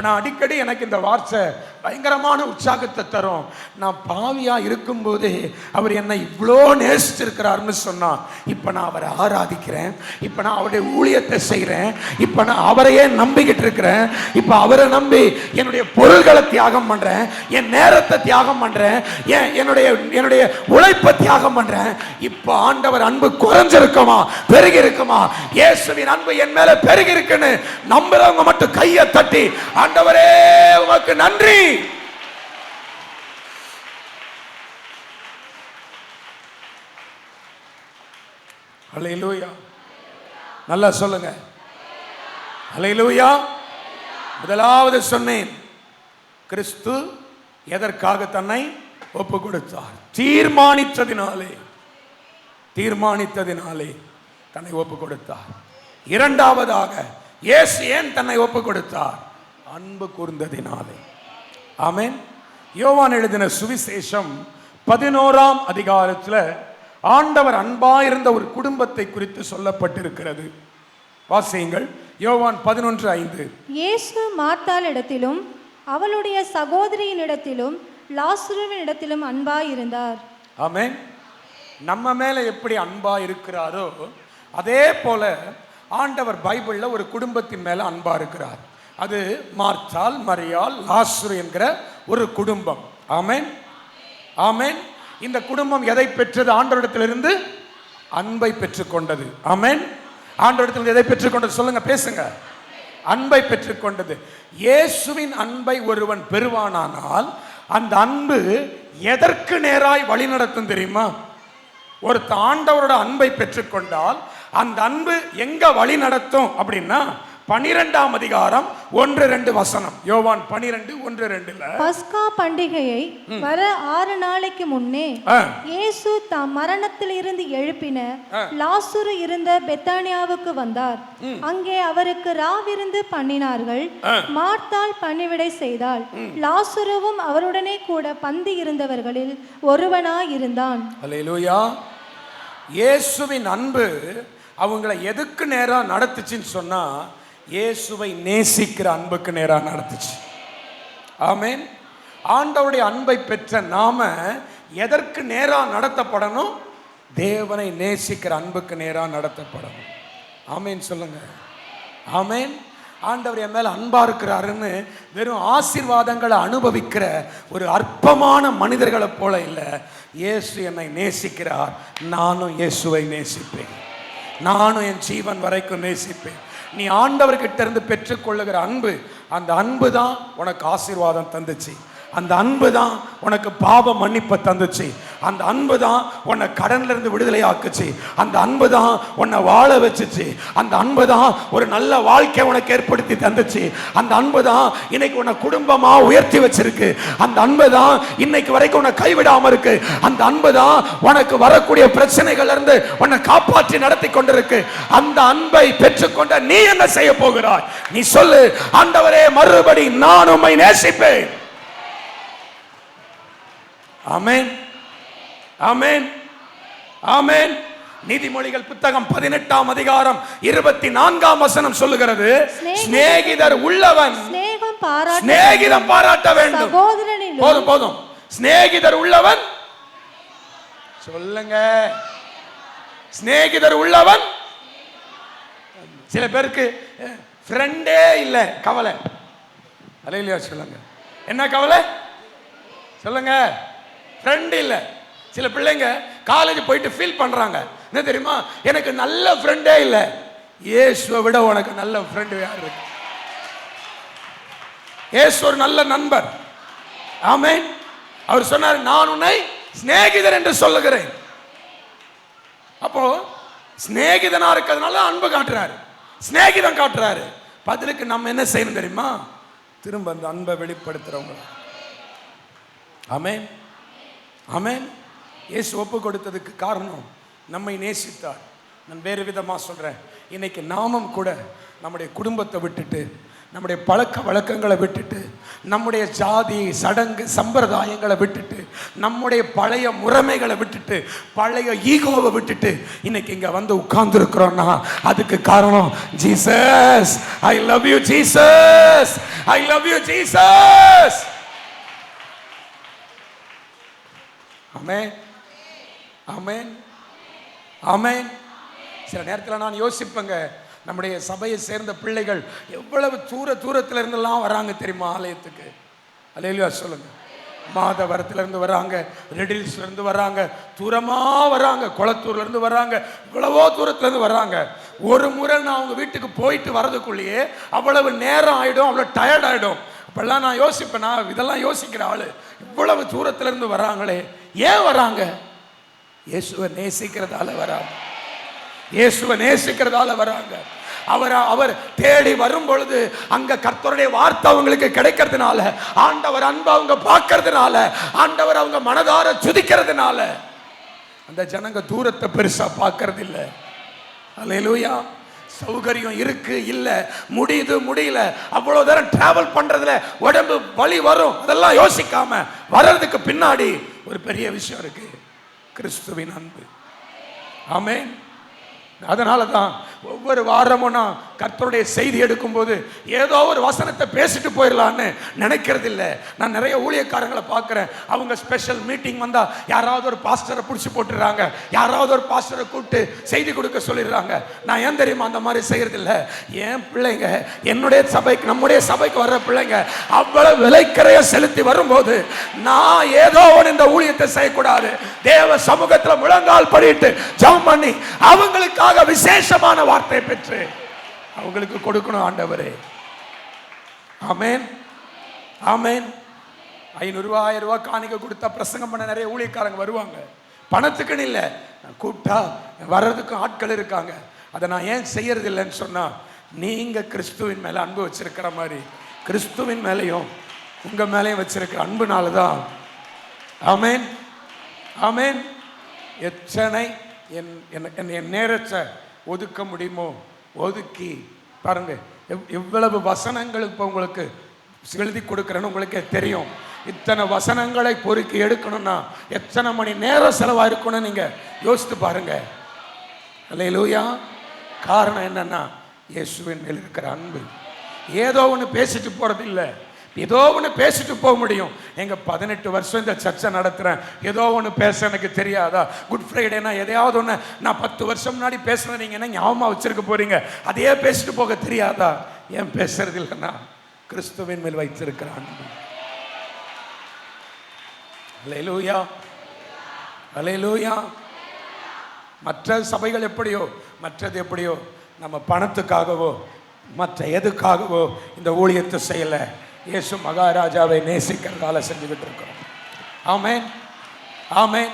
நான் அடிக்கடி எனக்கு இந்த வார்த்தை பயங்கரமான உற்சாகத்தை தரும். நான் பாவியா இருக்கும்போதே அவர் என்னை இவ்வளோ நேசிச்சிருக்கிறாருன்னு சொன்னா, இப்போ நான் அவரை ஆராதிக்கிறேன், இப்போ நான் அவருடைய ஊழியத்தை செய்கிறேன், இப்போ நான் அவரையே நம்பிக்கிட்டு இருக்கிறேன், இப்போ அவரை நம்பி என்னுடைய பொருள்களை தியாகம் பண்ணுறேன், என் நேரத்தை தியாகம் பண்ணுறேன், என்னுடைய உழைப்பை தியாகம் பண்ணுறேன். இப்போ ஆண்டவர் அன்பு குறைஞ்சிருக்குமா பெருகி இருக்குமா? இயேசுவின் அன்பு என் மேல பெருகி இருக்குன்னு நம்புறவங்க மட்டும் கையை தட்டி, ஆண்டவரே உமக்கு நன்றி. ஹல்லேலூயா. நல்லா சொல்லுங்க. ஹல்லேலூயா. முதலாவது சொன்னேன், கிறிஸ்து எதற்காக தன்னை ஒப்பு கொடுத்தார்? தீர்மானித்ததினாலே தன்னை ஒப்பு கொடுத்தார். இரண்டாவதாக இயேசு ஏன் தன்னை ஒப்பு கொடுத்தார்? அன்பு கூர்ந்ததினாலே. ஆமென். யோவான் எழுதின சுவிசேஷம் 11ஆம் அதிகாரத்தில் ஆண்டவர் அன்பாயிருந்த ஒரு குடும்பத்தை குறித்து சொல்லப்பட்டிருக்கிறது. வாசியுங்கள். யோவான் 11:5. இயேசு மார்த்தாளிடத்திலும் அவளுடைய சகோதரியினிடத்திலும் லாசருவின் இடத்திலும் அன்பாயிருந்தார். ஆமென். நம்ம மேல எப்படி அன்பா இருக்கிறாரோ அதே போல ஆண்டவர் பைபிள்ல ஒரு குடும்பத்தின் மேல அன்பா இருக்கிறார். அது மார்த்தாள், மரியாள், லாசரு என்கிற ஒரு குடும்பம். ஆமென். ஆமென். இந்த குடும்பம் எதை பெற்றது? ஆண்டவரிடத்திலிருந்து அன்பை பெற்றுக்கொண்டது. ஆமென். ஆண்டவரிடத்தில் எதை பெற்றுக்கொண்டது? சொல்லுங்க, பேசுங்க. அன்பை பெற்றுக்கொண்டது. இயேசுவின் அன்பை ஒருவன் பெறுவானானால் அந்த அன்பு எதற்கு நேராய் வழி நடத்தும் தெரியுமா? ஒருத்த ஆண்டவரோட அன்பை பெற்றுக்கொண்டால் அந்த அன்பு எங்க வழி நடத்தும் அப்படின்னா 12ஆம் அதிகாரம் 1-2 வசனம். யோவான் 12:1-2. பஸ்கா பண்டிகையை வர 6 நாளைக்கு முன்னே இயேசு தாம் மரணத்தில் இருந்து எழுப்பின லாசரு இருந்த பெத்தானியாவுக்கு வந்தார். அங்கே அவருக்கு ராவிருந்து பண்ணினார்கள். மார்த்தாள் பணிவிடை செய்தாள். லாசருவும் அவருடனே கூட பந்தி இருந்தவர்களில் ஒருவனாய் இருந்தான். அல்லேலூயா. இயேசுவின் அன்பு அவங்களை எதுக்கு நேரா நடத்துச்சுன்னு சொன்னா, இயேசுவை நேசிக்கிற அன்புக்கு நேராக நடத்துச்சு. ஆமென். ஆண்டவருடைய அன்பை பெற்ற நாம எதற்கு நேராக நடத்தப்படணும்? தேவனை நேசிக்கிற அன்புக்கு நேராக நடத்தப்படணும். ஆமென் சொல்லுங்க. ஆமென். ஆண்டவர் என் மேல அன்பா இருக்கிறாருன்னு வெறும் ஆசீர்வாதங்களை அனுபவிக்கிற ஒரு அற்பமான மனிதர்களை போல இல்லை. இயேசு என்னை நேசிக்கிறார், நானும் இயேசுவை நேசிப்பேன், நானும் என் ஜீவன் வரைக்கும் நேசிப்பேன். நீ ஆண்டவர்கிட்ட இருந்து பெற்றுக்கொள்ளுகிற அன்பு, அந்த அன்பு தான் உனக்கு ஆசீர்வாதம் தந்துச்சு. அந்த அன்பு தான் உனக்கு பாவ மன்னிப்பை தந்துச்சு. அந்த அன்பு தான் உன்னை கடன்ல இருந்து விடுதலை ஆக்குச்சு. அந்த அன்பு தான் உன்னை வாழ வச்சுச்சு. அந்த அன்பு தான் ஒரு நல்ல வாழ்க்கை உனக்கு ஏற்படுத்தி தந்துச்சு. அந்த அன்பு தான் இன்னைக்கு உன்னை குடும்பமா உயர்த்தி வச்சிருக்கு. அந்த அன்பு தான் இன்னைக்கு வரைக்கும் உன்னை கைவிடாம இருக்கு. அந்த அன்பு தான் உனக்கு வரக்கூடிய பிரச்சனைகள்ல இருந்து உன்னை காப்பாற்றி நடத்தி கொண்டிருக்கு. அந்த அன்பை பெற்றுக்கொண்ட நீ என்ன செய்ய போகிறாய்? நீ சொல்லு, ஆண்டவரே மறுபடி நான் உம்மை நேசிப்பேன். ஆமென். ஆமென். ஆமென். நீதிமொழிகள் புத்தகம் 18ஆம் அதிகாரம் 24ஆம் வசனம் சொல்லுகிறது, சிநேகிதர் உள்ளவன் சிநேகிதம் பாராட்ட வேண்டும். போதும் போதும். சிநேகிதர் உள்ளவன் சொல்லுங்க. சிநேகிதர் உள்ளவன். சில பேருக்கு ஃப்ரெண்டே இல்லை, கவலை. அல்லேலூயா சொல்லுங்க. என்ன கவலை சொல்லுங்க? ஃப்ரெண்ட் இல்லை. சில பிள்ளைங்க காலேஜ் போயிட்டு ஃபீல் பண்றாங்க, என்ன தெரியுமா? எனக்கு நல்ல ஃப்ரெண்டே இல்லை. இயேசுவை விட உனக்கு நல்ல ஃப்ரெண்ட் யார் இருக்கு? இயேசு ஒரு நல்ல நண்பர். ஆமென். அவர் சொன்னார், நான் உன்னை சிநேகிதர் என்று சொல்லுகிறேன். அப்போ சிநேகிதனா இருக்கிறதுனால அன்பு காட்டுறாரு, சிநேகிதம் காட்டுறாரு. பதிலுக்கு நம்ம என்ன செய்யணும் தெரியுமா? திரும்ப அந்த அன்பை வெளிப்படுத்துறவங்க. ஆமென், ஆமென். இயேசு ஒப்பு கொடுத்ததுக்கு காரணம் நம்மை நேசித்தார். நான் வேறு விதமாக சொல்கிறேன், இன்னைக்கு நாமும் கூட நம்முடைய குடும்பத்தை விட்டுட்டு, நம்முடைய பழக்க வழக்கங்களை விட்டுட்டு, நம்முடைய ஜாதி சடங்கு சம்பிரதாயங்களை விட்டுட்டு, நம்முடைய பழைய முறைமைகளை விட்டுட்டு, பழைய ஈகோவை விட்டுட்டு இன்னைக்கு இங்கே வந்து உட்கார்ந்துருக்கிறோம்னா அதுக்கு காரணம் Jesus. I love you Jesus, I love you Jesus. Amen, amen, amen. சில நேரத்தில் நான் யோசிப்பேங்க, நம்முடைய சபையை சேர்ந்த பிள்ளைகள் எவ்வளவு தூரத்தில் இருந்தெல்லாம் வராங்க தெரியுமா ஆலயத்துக்கு. அல்லேலூயா சொல்லுங்க. மாதவரத்திலிருந்து வராங்க, ரெடில்ஸ்லேருந்து வராங்க, தூரமாக வராங்க, குளத்தூர்லேருந்து வராங்க, இவ்வளவோ தூரத்துலேருந்து வராங்க. ஒரு முறை நான் அவங்க வீட்டுக்கு போயிட்டு வர்றதுக்குள்ளேயே அவ்வளவு நேரம் ஆகிடும், அவ்வளோ டயர்ட் ஆகிடும். அப்போல்லாம் நான் யோசிப்பேன், நான் இதெல்லாம் யோசிக்கிற ஆள், இவ்வளவு தூரத்துலேருந்து வராங்களே, ஏன் வராங்க? இயேசுவை நேசிக்கிறதால வராங்க, இயேசுவை நேசிக்கிறதால வராங்க. அவர் தேடி வரும் பொழுது அங்க கர்த்தருடைய வார்த்தை அவங்களுக்கு கிடைக்கிறதுனால, ஆண்டவர் அன்பு அவங்க பார்க்கறதுனால, ஆண்டவர் அவங்க மனதார துதிக்கிறதுனால அந்த ஜனங்க தூரத்தை பெருசா பார்க்கறது இல்லை. அல்லேலூயா. சௌகரியம் இருக்கு இல்ல, முடியுது முடியல, அவ்வளவு தூரம் டிராவல் பண்றதுல உடம்பு வலி வரும், அதெல்லாம் யோசிக்காம வர்றதுக்கு பின்னாடி ஒரு பெரிய விஷயம் இருக்கு, கிறிஸ்துவின் அன்பு. ஆமென். அதனால தான் ஒவ்வொரு வாரமும் நான் கர்த்தருடைய செய்தி எடுக்கும்போது ஏதோ ஒரு வசனத்தை பேசிட்டு போயிடலான்னு நினைக்கிறது இல்லை. நான் நிறைய ஊழியக்காரங்களை பார்க்குறேன், அவங்க ஸ்பெஷல் மீட்டிங் வந்தால் யாராவது ஒரு பாஸ்டரை பிடிச்சி போட்டுடுறாங்க, யாராவது ஒரு பாஸ்டரை கூப்பிட்டு செய்தி கொடுக்க சொல்லிடுறாங்க. நான் ஏன் தெரியுமா அந்த மாதிரி செய்யறதில்ல? என் பிள்ளைங்க, என்னுடைய சபைக்கு, நம்முடைய சபைக்கு வர்ற பிள்ளைங்க அவ்வளவு விலைக்கரையை செலுத்தி வரும்போது நான் ஏதோ ஒன்று இந்த ஊழியத்தை செய்யக்கூடாது. தேவ சமூகத்தில் முழங்கால் படிட்டு ஜெபம் பண்ணி அவங்களுக்காக விசேஷமான வார்த்தை பெற்று அவங்களுக்கு கொடுக்கணும் ஆண்டவரே. ஆமென், ஆமென். 500 ரூபாய் 1000 ரூபாய் காணிக்க கொடுத்தா பிரசங்கம் பண்ண நிறைய ஊழியக்காரங்க வருவாங்க. பணத்துக்குன்னு இல்லை, கூப்பிட்டா வர்றதுக்கு ஆட்கள் இருக்காங்க. அதை நான் ஏன் செய்யறது இல்லைன்னு சொன்னா, நீங்க கிறிஸ்துவின் மேல அன்பு வச்சிருக்கிற மாதிரி கிறிஸ்துவின் மேலையும் உங்க மேலையும் வச்சிருக்கிற அன்புனால தான். ஆமென், ஆமென். எத்தனை என் நேரத்தை ஒதுக்க முடியுமோ ஒதுக்கி பாருங்க. எவ்வளவு வசனங்கள் இப்போ உங்களுக்கு எழுதி கொடுக்குறேன்னு உங்களுக்கே தெரியும். இத்தனை வசனங்களை பொறுக்கி எடுக்கணும்னா எத்தனை மணி நேரம் செலவாக இருக்கணும்னு நீங்கள் யோசித்து பாருங்க. அல்லேலூயா. காரணம் என்னன்னா, இயேசுவின் மேல் இருக்கிற அன்பு. ஏதோ ஒன்று பேசிட்டு போகிறது இல்லை, ஏதோ ஒன்று பேசிட்டு போக முடியும். எங்க 18 வருஷம் இந்த சர்ச்சை நடத்துகிறேன், ஏதோ ஒன்று பேச எனக்கு தெரியாதா? குட் ஃப்ரைடேனா எதையாவது ஒன்று நான் 10 வருஷம் முன்னாடி பேசுனது நீங்கள் என்ன ஞாபகமாக வச்சிருக்க போறீங்க? அதையே பேசிட்டு போக தெரியாதா? ஏன் பேசுறது இல்லைன்னா கிறிஸ்துவின் மேல் வைத்திருக்கிற அன்பு. அல்லேலூயா, அல்லேலூயா. மற்ற சபைகள் எப்படியோ, மற்றது எப்படியோ, நம்ம பணத்துக்காகவோ மற்ற எதுக்காகவோ இந்த ஊழியத்தை செய்யலை. இயேசு மகாராஜாவை நேசிக்கிறதால செஞ்சுக்கிட்டு இருக்கிறோம். ஆமென், ஆமென்.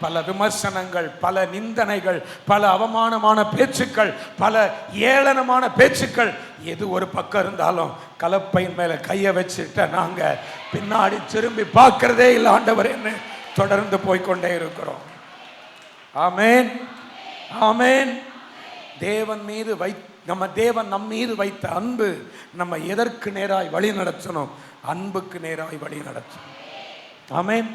பல விமர்சனங்கள், பல நிந்தனைகள், பல அவமானமான பேச்சுக்கள், பல ஏளனமான பேச்சுக்கள் எது ஒரு பக்கம் இருந்தாலும் கலப்பையின் மேல கையை வச்சுட்ட நாங்க பின்னாடி திரும்பி பார்க்கிறதே இல்லை ஆண்டவரேன்னு தொடர்ந்து போய்கொண்டே இருக்கிறோம். ஆமென், ஆமென். தேவன் மீது தேவன் நம் மீது வைத்த அன்பு நம்ம எதற்கு நேராய் வழி நடத்தணும்? அன்புக்கு நேராய் வழி நடத்தணும். ஆமென்.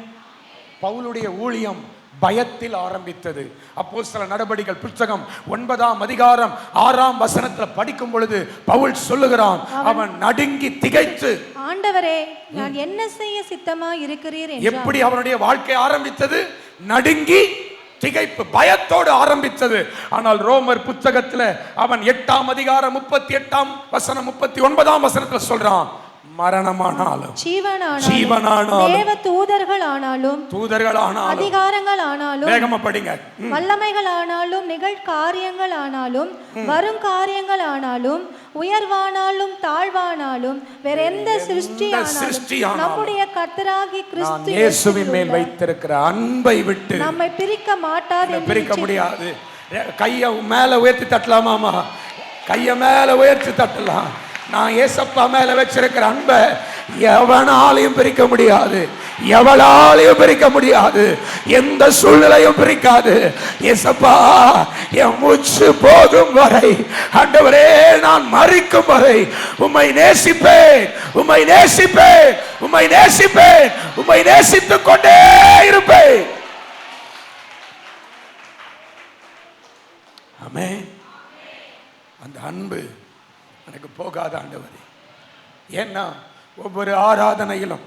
பவுலுடைய ஊழியம் பயத்தில் ஆரம்பித்தது. அப்போஸ்தலர் நடபடிகள் புத்தகம் 9ஆம் அதிகாரம் 6ஆம் வசனத்தில் படிக்கும் பொழுது பவுல் சொல்லுகிறான், அவன் நடுங்கி திகைத்து, ஆண்டவரே நான் என்ன செய்ய சித்தமாய் இருக்கிறீர் என்றான். எப்படி அவனுடைய வாழ்க்கை ஆரம்பித்தது? நடுங்கி திகைப்பு, பயத்தோடு ஆரம்பித்தது. ஆனால் ரோமர் புத்தகத்தில் அவன் 8ஆம் அதிகாரம் 38ஆம் வசனம் 39ஆம் வசனத்தில் சொல்றான், மரணமானாலும் ஜீவனானாலும் தேவ தூதர்கள் ஆனாலும் அதிகாரங்கள் ஆனாலும், வேகமா படிங்க, வல்லமைகள் ஆனாலும் நிகழ்காரியங்கள் ஆனாலும் வரும் காரியங்கள் ஆனாலும் உயர்வானாலும் தாழ்வானாலும் வேற எந்த சிருஷ்டியானாலும் நம்முடைய கர்த்தராகிய கிறிஸ்து இயேசுவின் மேல் வைத்திருக்கிற அன்பை விட்டு நம்மை பிரிக்க மாட்டாது, பிரிக்க முடியாது. கையை மேல உயர்த்தி தட்டலாமாமா? கையை மேல உயர்த்தி தட்டலாம். நான் ஏசப்பா மேல வச்சிருக்கிற அன்பை எவனாலையும் பிரிக்க முடியாது, எவளாலையும் பிரிக்க முடியாது, எந்த சூழ்நிலையும் பிரிக்காது. ஏசப்பா, என் மூச்சு போகும் வரை, ஆண்டவரே நான் மரிக்கும் வரை உம்மை நேசிப்பேன், உம்மை நேசிப்பேன், உம்மை நேசிப்பேன், உம்மை நேசித்துக் கொண்டே இருப்பேன். ஆமென். அந்த அன்பு எனக்கு போகாத ஆண்டவரே. ஏன்னா ஒவ்வொரு ஆராதனையிலும்,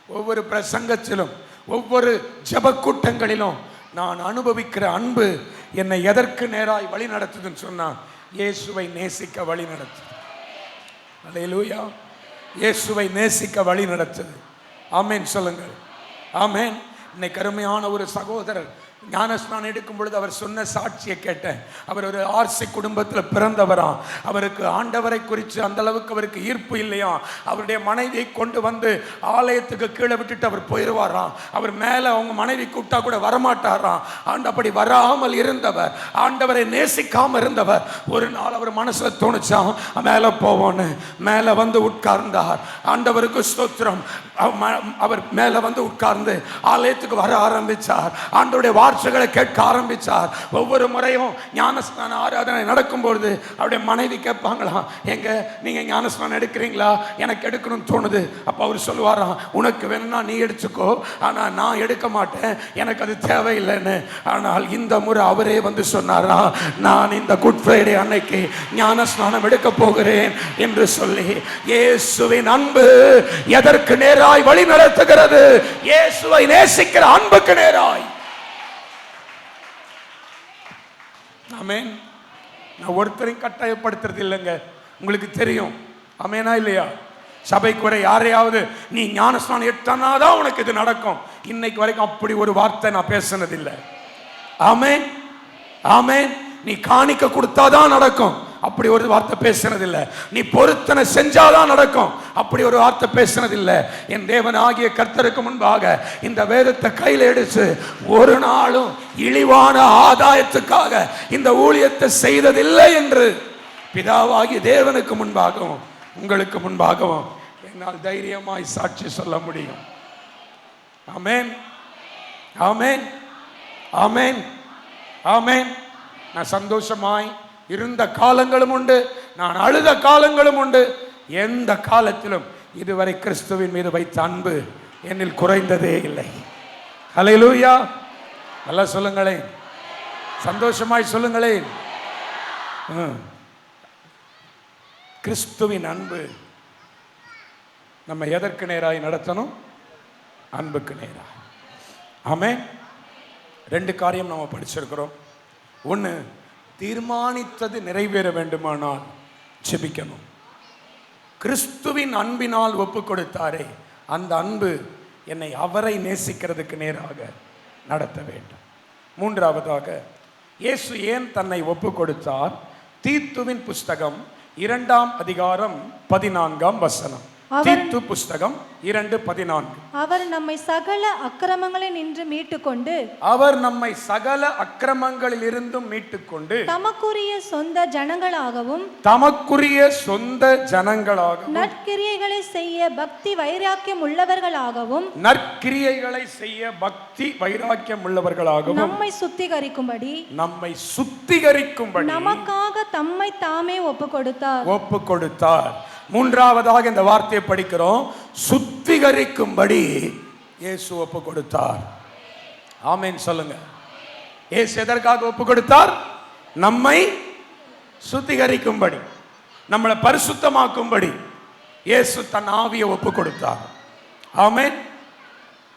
ஒவ்வொரு பிரசங்கத்திலும், ஒவ்வொரு ஜெப கூட்டங்களிலும் நான் அனுபவிக்கிற அன்பு என்னை எதற்கு நேராய் வழி நடத்துதுன்னு சொன்னா, இயேசுவை நேசிக்க வழி நடத்துது. அல்லேலூயா. இயேசுவை நேசிக்க வழி நடத்துது. ஆமென் சொல்லுங்கள். ஆமென். இன்னைக்கு அருமையான ஒரு சகோதரர் ஞானஸ்நானம் எடுக்கும் பொழுது அவர் சொன்ன சாட்சியை கேட்டேன். அவர் ஒரு ஆர்சி குடும்பத்தில் பிறந்தவராம். அவருக்கு ஆண்டவரை குறித்து அந்த அளவுக்கு அவருக்கு ஈர்ப்பு இல்லையா. அவருடைய மனைவியை கொண்டு வந்து ஆலயத்துக்கு கீழே விட்டுட்டு அவர் போயிடுவாராம். அவர் மேலே அவங்க மனைவி கூப்பிட்டா கூட வரமாட்டாராம். அப்படி வராமல் இருந்தவர், ஆண்டவரை நேசிக்காமல் இருந்தவர். ஒரு நாள் அவர் மனசில் தோணுச்சான், மேலே போவோன்னு. மேலே வந்து உட்கார்ந்தார். ஆண்டவருக்கு ஸ்தோத்திரம். அவர் மேலே வந்து உட்கார்ந்து ஆலயத்துக்கு வர ஆரம்பித்தார். ஆண்டவருடைய வார்த்தைகளை கேட்க ஆரம்பித்தார். ஒவ்வொரு முறையும் ஞானஸ்நான ஆராதனை நடக்கும்பொழுது அவருடைய மனைவி கேட்பாங்களாம், எங்க நீங்க ஞானஸ்நானம் எடுக்கிறீங்களா, எனக்கு எடுக்கணும்னு தோணுது. அப்போ அவர் சொல்லுவாராம், உனக்கு வேணும்னா நீ எடுத்துக்கோ, ஆனால் நான் எடுக்க மாட்டேன், எனக்கு அது தேவையில்லைன்னு. ஆனால் இந்த முறை அவரே வந்து சொன்னாராம், நான் இந்த குட் ஃப்ரைடே அன்னைக்கு ஞானஸ்நானம் எடுக்க போகிறேன் என்று சொல்லி. இயேசுவின் அன்பு எதற்கு நேராய் வழி நடத்துகிறது? இயேசுவை நேசிக்கிற அன்புக்கு நேராய். ஆமென். நான் ஒருத்தரையும் கட்டாயப்படுத்துறது இல்லைங்க, உங்களுக்கு தெரியும். ஆமெனா இல்லையா? சபைக்குறை யாரையாவது நீ ஞானஸ்நானம் எடுத்தானாதான் உனக்கு இது நடக்கும், இன்னைக்கு வரைக்கும் அப்படி ஒரு வார்த்தை நான் பேசினதில்லை. ஆமென். ஆமென். நீ காணிக்க கொடுத்தாதான் நடக்கும், அப்படி ஒரு வார்த்தை பேசினதில்லை. நீ பொருத்தனை செஞ்சாதான் நடக்கும், அப்படி ஒரு வார்த்தை பேசினதில்லை. என் தேவன் ஆகிய கர்த்தருக்கு முன்பாக இந்த வேதத்தை கையில் எடுத்து ஒரு நாளும் இழிவான ஆதாயத்துக்காக இந்த ஊழியத்தை செய்ததில்லை என்று பிதாவாகிய தேவனுக்கு முன்பாகவும் உங்களுக்கு முன்பாகவும் என்னால் தைரியமாய் சாட்சி சொல்ல முடியும். ஆமென். ஆமென். ஆமென். ஆமென். நான் சந்தோஷமாய் இருந்த காலங்களும் உண்டு, நான் அழுத காலங்களும் உண்டு. எந்த காலத்திலும் இதுவரை கிறிஸ்துவின் மீது வைத்த அன்பு என்னில் குறைந்ததே இல்லை. ஹல்லேலூயா. நல்லா சொல்லுங்களேன், சந்தோஷமாய் சொல்லுங்களேன். கிறிஸ்துவின் அன்பு நம்ம எதற்கு நேராய் நடத்தணும்? அன்புக்கு நேராய். ஆமென். ரெண்டு காரியம் நம்ம படிச்சிருக்கிறோம். ஒன்று, தீர்மானித்தது நிறைவேற வேண்டுமானால் ஜெபிக்கணும். கிறிஸ்துவின் அன்பினால் ஒப்பு கொடுத்தாரே, அந்த அன்பு என்னை அவரை நேசிக்கிறதுக்கு நேராக நடத்த வேண்டும். மூன்றாவதாக, இயேசு ஏன் தன்னை ஒப்பு கொடுத்தார்? தீத்துவின் புஸ்தகம் 2ஆம் அதிகாரம் 14ஆம் வசனம். தீத்து புஸ்தகம் 2:14. அவர் நம்மை சகல அக்கிரமங்களில் நின்று மீட்டுக்கொண்டு, அவர் நம்மை சகல அக்கிரமங்களில் இருந்தும் மீட்டுக்கொண்டு தமக்குரிய சொந்த ஜனங்களாகவும், தமக்குரிய சொந்த ஜனங்களாகவும், நற்கிரியைகளை செய்ய பக்தி வைராக்கியம் உள்ளவர்களாகவும், நற்கிரியைகளை செய்ய பக்தி வைராக்கியம் உள்ளவர்களாகவும், நம்மை சுத்திகரிக்கும்படி, நம்மை சுத்திகரிக்கும்படி நமக்காக தம்மை தாமே ஒப்பு கொடுத்தார். மூன்றாவதாக இந்த வார்த்தையை படிக்கிறோம், சுத்திகரிக்கும்படி இயேசு ஒப்பு கொடுத்தார். ஆமென் சொல்லுங்க. இயேசு எதற்காக ஒப்பு கொடுத்தார்? நம்மை சுத்திகரிக்கும்படி, நம்மளை பரிசுத்தமாக்கும்படி இயேசு தன் ஆவியை ஒப்பு கொடுத்தார். ஆமென்.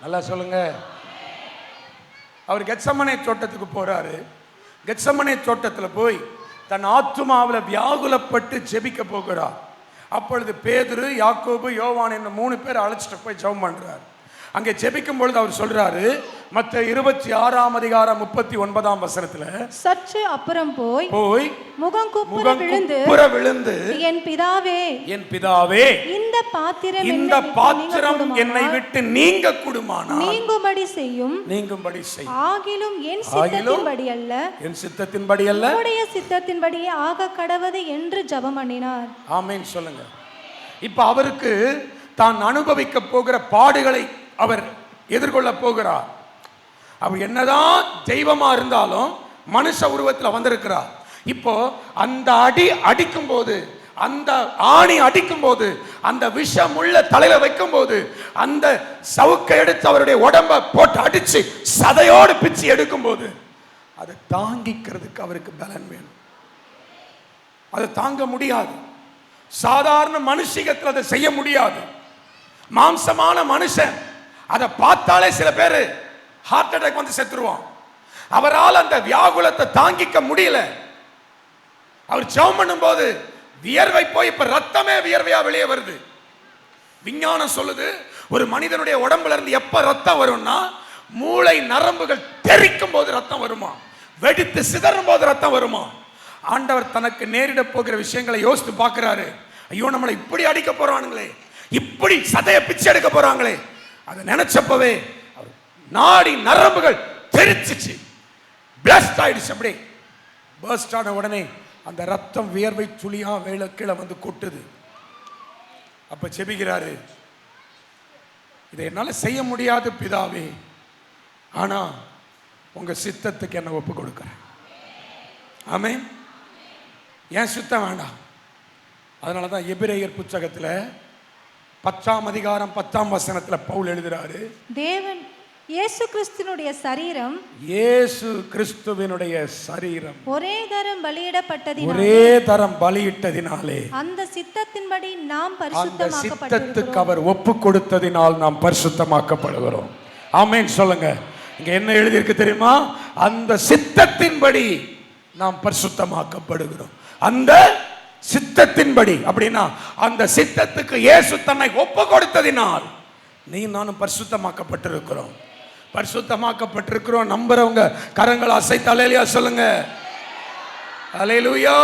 நல்லா சொல்லுங்க. அவர் கெத்சமனே தோட்டத்துக்கு போறாரு. கெத்சமனே தோட்டத்தில் போய் தன் ஆத்துமாவில் வியாகுலப்பட்டு ஜெபிக்க போகிறார். அப்பொழுது பேதுரு, யாக்கோபு, யோவான் என்ன 3 பேர் அழைச்சிட்டு போய் ஜெபம் பண்றார். அங்கே ஜெபிக்கும் பொழுது அவர் சொல்றாரு, மத்த 26ஆம் அதிகாரம் 39ஆம் வசனத்துல, சற்று அப்புறம் போய் முகங்குப்புற விழுந்து என் பிதாவே இந்த பாத்திரம் என்னை விட்டு நீங்க கூடுமானால் நீங்கும்படி செய்யும். ஆகிலும் என் சித்தத்தின்படி அல்ல உம்முடைய சித்தத்தின்படியே ஆக கடவது என்று ஜெபம் பண்ணினார். ஆமென் சொல்லுங்க. இப்ப அவருக்கு தான் அனுபவிக்க போகிற பாடுகளை அவர் எதிர்கொள்ள போகிறார். அவர் என்னதான் தெய்வமா இருந்தாலும் மனுஷ உருவத்தில் வந்திருக்கிறார். இப்போ அந்த அடிக்கும் போது, அந்த ஆணி அடிக்கும் போது, அந்த விஷம் உள்ள தலையில வைக்கும் போது, அந்த சவுக்கை எடுத்து அவருடைய உடம்ப போட்டு அடிச்சு சதையோடு பிச்சு எடுக்கும் போது அதை தாங்கிக்கிறதுக்கு அவருக்கு பலன் வேணும். அதை தாங்க முடியாது. சாதாரண மனுஷிகத்தில் அதை செய்ய முடியாது. மாம்சமான மனுஷன் அதை பார்த்தாலே சில பேர் ஹார்ட் அட்டாக் வந்து செத்துருவான். அவரால் அந்த வியாகுலத்தை தாங்கிக்க முடியல. அவர் ஜெபம் பண்ணும்போது வியர்வை போய் இப்ப ரத்தமே வியர்வையா வெளியே வருது. விஞ்ஞானம் சொல்லுது, ஒரு மனிதனுடைய உடம்புல இருந்து எப்ப ரத்தம் வரும்னா, மூளை நரம்புகள் தெரிக்கும் போது ரத்தம் வருமா, வெடித்து சிதறும் போது ரத்தம் வருமா. ஆண்டவர் தனக்கு நேரிட போகிற விஷயங்களை யோசித்து பார்க்கிறாரு. ஐயோ, நம்மளை இப்படி அடிக்க போறானுங்களே, இப்படி சதைய பிச்சை எடுக்க போறாங்களே, அதை நினைச்சப்பவே நாடி நரம்புகள் தெரிச்சிச்சு, பிளஸ்ட் ஆயிடுச்சு. அப்படியே பர்ஸ்ட் ஆன உடனே அந்த ரத்தம் வியர்வை துளியா வேலை கீழே வந்து கொட்டுது. அப்ப செபிக்கிறாரு, இதை என்னால செய்ய முடியாது பிதாவே, ஆனா உங்க சித்தத்துக்கு என்ன ஒப்பு கொடுக்கிறேன். ஆமென். ஏன் சுத்தம் வேண்டாம். அதனாலதான் எபிரேயர் புத்தகத்தில் 10ஆம் அதிகாரம் 10ஆம் வசனத்தில் பவுல் எழுதுறாரு, தேவன் இயேசு கிறிஸ்துவினுடைய சரீரம், இயேசு கிறிஸ்துவினுடைய சரீரம் ஒரே தரம் பலியிட்டதினாலே அந்த சித்தத்தின்படி நாம் சித்தத்துக்கு அவர் ஒப்பு கொடுத்ததினால் நாம் பரிசுத்தமாக்கப்படுகிறோம். ஆமென் சொல்லுங்க. இங்க என்ன எழுதியிருக்கு தெரியுமா? அந்த சித்தத்தின்படி நாம் பரிசுத்தமாக்கப்படுகிறோம். அந்த சித்தத்தின்படி அப்படின்னா அந்த சித்தத்துக்கு இயேசு தன்னை ஒப்பு கொடுத்ததினால் நீ நானும் பரிசுத்தமாக்கப்பட்டிருக்கிறோம். பரிசுத்தமாக்கப்பட்டிருக்கிறோம் நம்புறவங்க கரங்களை அசைத்து அல்லேலூயா சொல்லுங்க. அல்லேலூயா.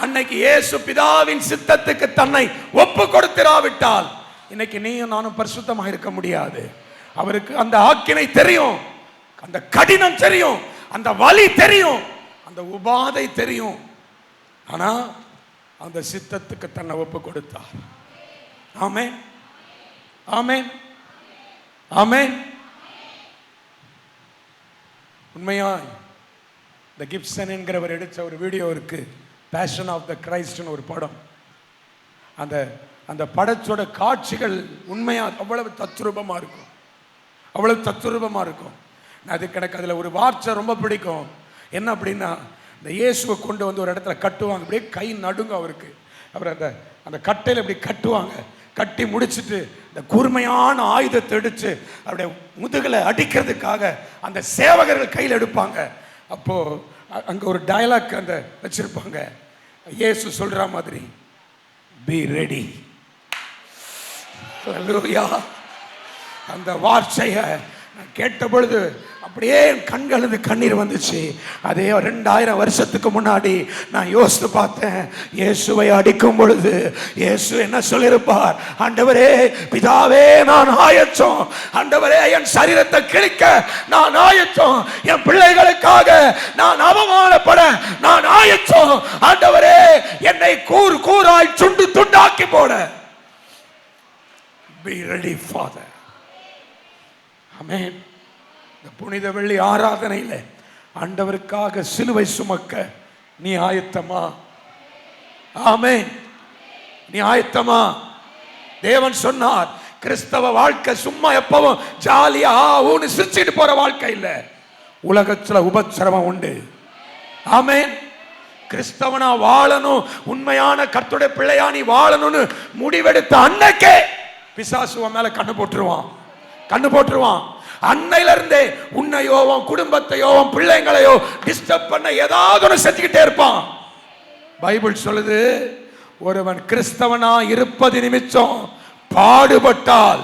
அன்னைக்கு இயேசு பிதாவின் சித்தத்துக்கு தன்னை ஒப்பு கொடுத்திராவிட்டால் இன்னைக்கு நீயும் நானும் பரிசுத்தமாக இருக்க முடியாது. அவருக்கு அந்த ஆக்கினை தெரியும், அந்த கடினம் தெரியும், அந்த வலி தெரியும், அந்த உபாதை தெரியும். ஆனா அந்த சித்தத்துக்கு தன்னை ஒப்பு கொடுத்தார். ஆமென், ஆமென், ஆமென். உண்மையா இந்த கிப்சன் என்கிறவர் எடுத்த ஒரு வீடியோ இருக்கு, பேஷன் ஆஃப் த கிரைஸ்ட்னு ஒரு படம். அந்த அந்த படத்தோட காட்சிகள் உண்மையா அவ்வளவு தத்ரூபமா இருக்கும், அவ்வளவு தத்ரூபமா இருக்கும். அதுக்கு எனக்கு அதில் ஒரு வார்த்தை ரொம்ப பிடிக்கும். என்ன அப்படின்னா, இந்த இயேசுவை கொண்டு வந்து ஒரு இடத்துல கட்டுவாங்க, அப்படியே கை நடுங்க அவருக்கு. அப்புறம் அந்த அந்த கட்டையில் இப்படி கட்டுவாங்க. கட்டி முடிச்சுட்டு இந்த கூர்மையான ஆயுதத்தை எடுத்து அப்படியே முதுகில் அடிக்கிறதுக்காக அந்த சேவகர்கள் கையில் எடுப்பாங்க. அப்போ அங்க ஒரு டயலாக் அந்த வச்சிருப்பாங்க, இயேசு சொல்ற மாதிரி, பி ரெடி. அல்லேலூயா. அந்த வார்த்தையை நான் கேட்ட பொழுது அப்படியே கண்களது கண்ணீர் வந்துச்சு. அதே 2000 வருஷத்துக்கு முன்னாடி நான் யோசித்து பார்த்தேன், இயேசுவை அடிக்கும் பொழுது இயேசு என்ன சொல்லியிருப்பார்? ஆண்டவரே பிதாவே நான் ஆயத்தம், ஆண்டவரே என் சரீரத்தை கிழிக்க நான் ஆயத்தம், என் பிள்ளைகளுக்காக நான் அவமானப்பட நான் ஆயத்தம், ஆண்டவரே என்னை கூர் கூராய் துண்டு துண்டாக்கி போட. Be ready Father. ஆமென். இந்த புனித வெள்ளி ஆராதனையில் ஆண்டவருக்காக சிலுவை சுமக்க நீ ஆயத்தமா? ஆமென். நீ ஆயத்தமா? தேவன் சொன்னார், கிறிஸ்தவ வாழ்க்கை சும்மா எப்பவும் ஜாலியா ஊன்னு சிரிச்சிட்டு போற வாழ்க்கை இல்ல, உலகத்துல உபத்திரவம் உண்டு. ஆமென். கிறிஸ்தவனா வாழணும், உண்மையான கர்த்தருடைய பிள்ளையா நீ வாழணும்னு முடிவெடுத்த அன்னைக்கே பிசாசு உன் மேல கண்ணு போட்டுருவான். அன்னையில இருந்தே உன்னையோ உன் குடும்பத்தையோ உன் பிள்ளைங்களையோ டிஸ்டர்ப் பண்ண ஏதாவது ஒன்று செஞ்சுக்கிட்டே இருப்பான். பைபிள் சொல்லுது, ஒருவன் கிறிஸ்தவனா இருப்பது நிமித்தம் பாடுபட்டால்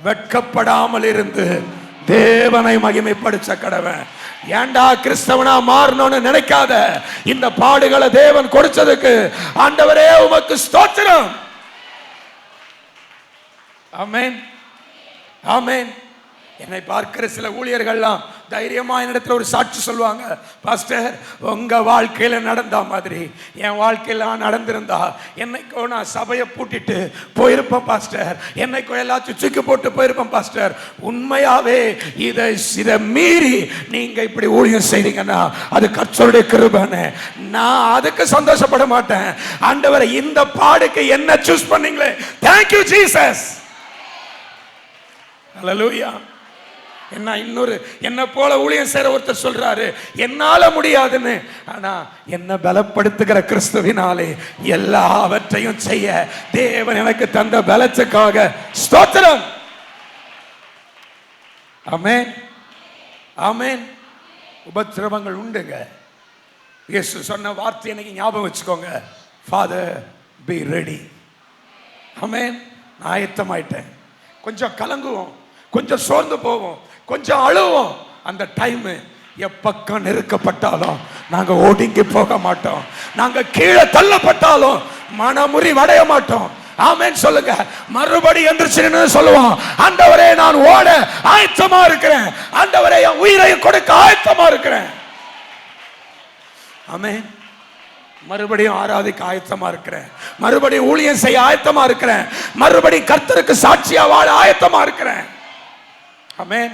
வெட்கப்படாமல் இருந்து தேவனை மகிமைப்படுத்த கடவன். ஏண்டா கிறிஸ்தவனா மாறணும்னு நினைக்காத. இந்த பாடுகளை தேவன் கொடுத்ததுக்கு ஆண்டவரே உமக்கு ஸ்தோத்திரம். ஆமென், ஆமென். என்னை பார்க்கிற சில ஊழியர்கள்லாம் தைரியமா என்னிடத்துல ஒரு சாட்சி சொல்லுவாங்க, பாஸ்டர் உங்க வாழ்க்கையில நடந்த மாதிரி என் வாழ்க்கையில நடந்திருந்தா என்னைக்கோ நான் சபையை பூட்டிட்டு போயிருப்பேன் பாஸ்டர், என்னைக்கோ எல்லாத்தையும் தூக்கி போட்டு போயிருப்பேன் பாஸ்டர். உண்மையாவே இதை மீறி நீங்க இப்படி ஊழியம் செய்றீங்கன்னா அது கர்த்தருடைய கிருபைன்னு நான் அதுக்கு சந்தோஷப்பட மாட்டேன். ஆண்டவரே இந்த பாடுக்கு என்ன சூஸ் பண்ணீங்களே, thank you Jesus. ஹல்லேலூயா. என்ன போல ஊழியம் செய்ற ஒருத்தர் சொல்றாரு, என்னால முடியாதுன்னு, ஆனா என்ன பலப்படுத்துகிற கிறிஸ்துவினாலே எல்லாவற்றையும் செய்ய தேவன் எனக்கு தந்த பலத்துக்காக ஸ்தோத்திரம். ஆமென், ஆமென். உபத்திரவங்கள் உண்டுங்க. இயேசு சொன்ன வார்த்தை எனக்கு ஞாபகம் வச்சுக்கோங்க, ஃபாதர் பி ரெடி. ஆமென். நான் ஆயத்தமாயிட்டேன். கொஞ்சம் கலங்குவோம், கொஞ்சம் சோர்ந்து போவோம், கொஞ்சம் அழுவோம். அந்த டைம் எப்பக்கம் நெருக்கப்பட்டாலும் நாங்க ஒடுங்கி போக மாட்டோம், நாங்க கீழே தள்ளப்பட்டாலும் மனமுறிவடைய மாட்டோம். ஆமென் சொல்லுங்க. மறுபடி எந்திரிச்சு சொல்லுவோம், ஆண்டவரே நான் ஓட ஆயத்தமா இருக்கிறேன், ஆண்டவரே என் உயிரை கொடுக்க ஆயத்தமா இருக்கிறேன். ஆமென். மறுபடியும் ஆராதிக்க ஆயத்தமா இருக்கிறேன், மறுபடியும் ஊழியம் செய்ய ஆயத்தமா இருக்கிறேன், மறுபடியும் கர்த்தருக்கு சாட்சியா வாழ ஆயத்தமா இருக்கிறேன். ஆமென்.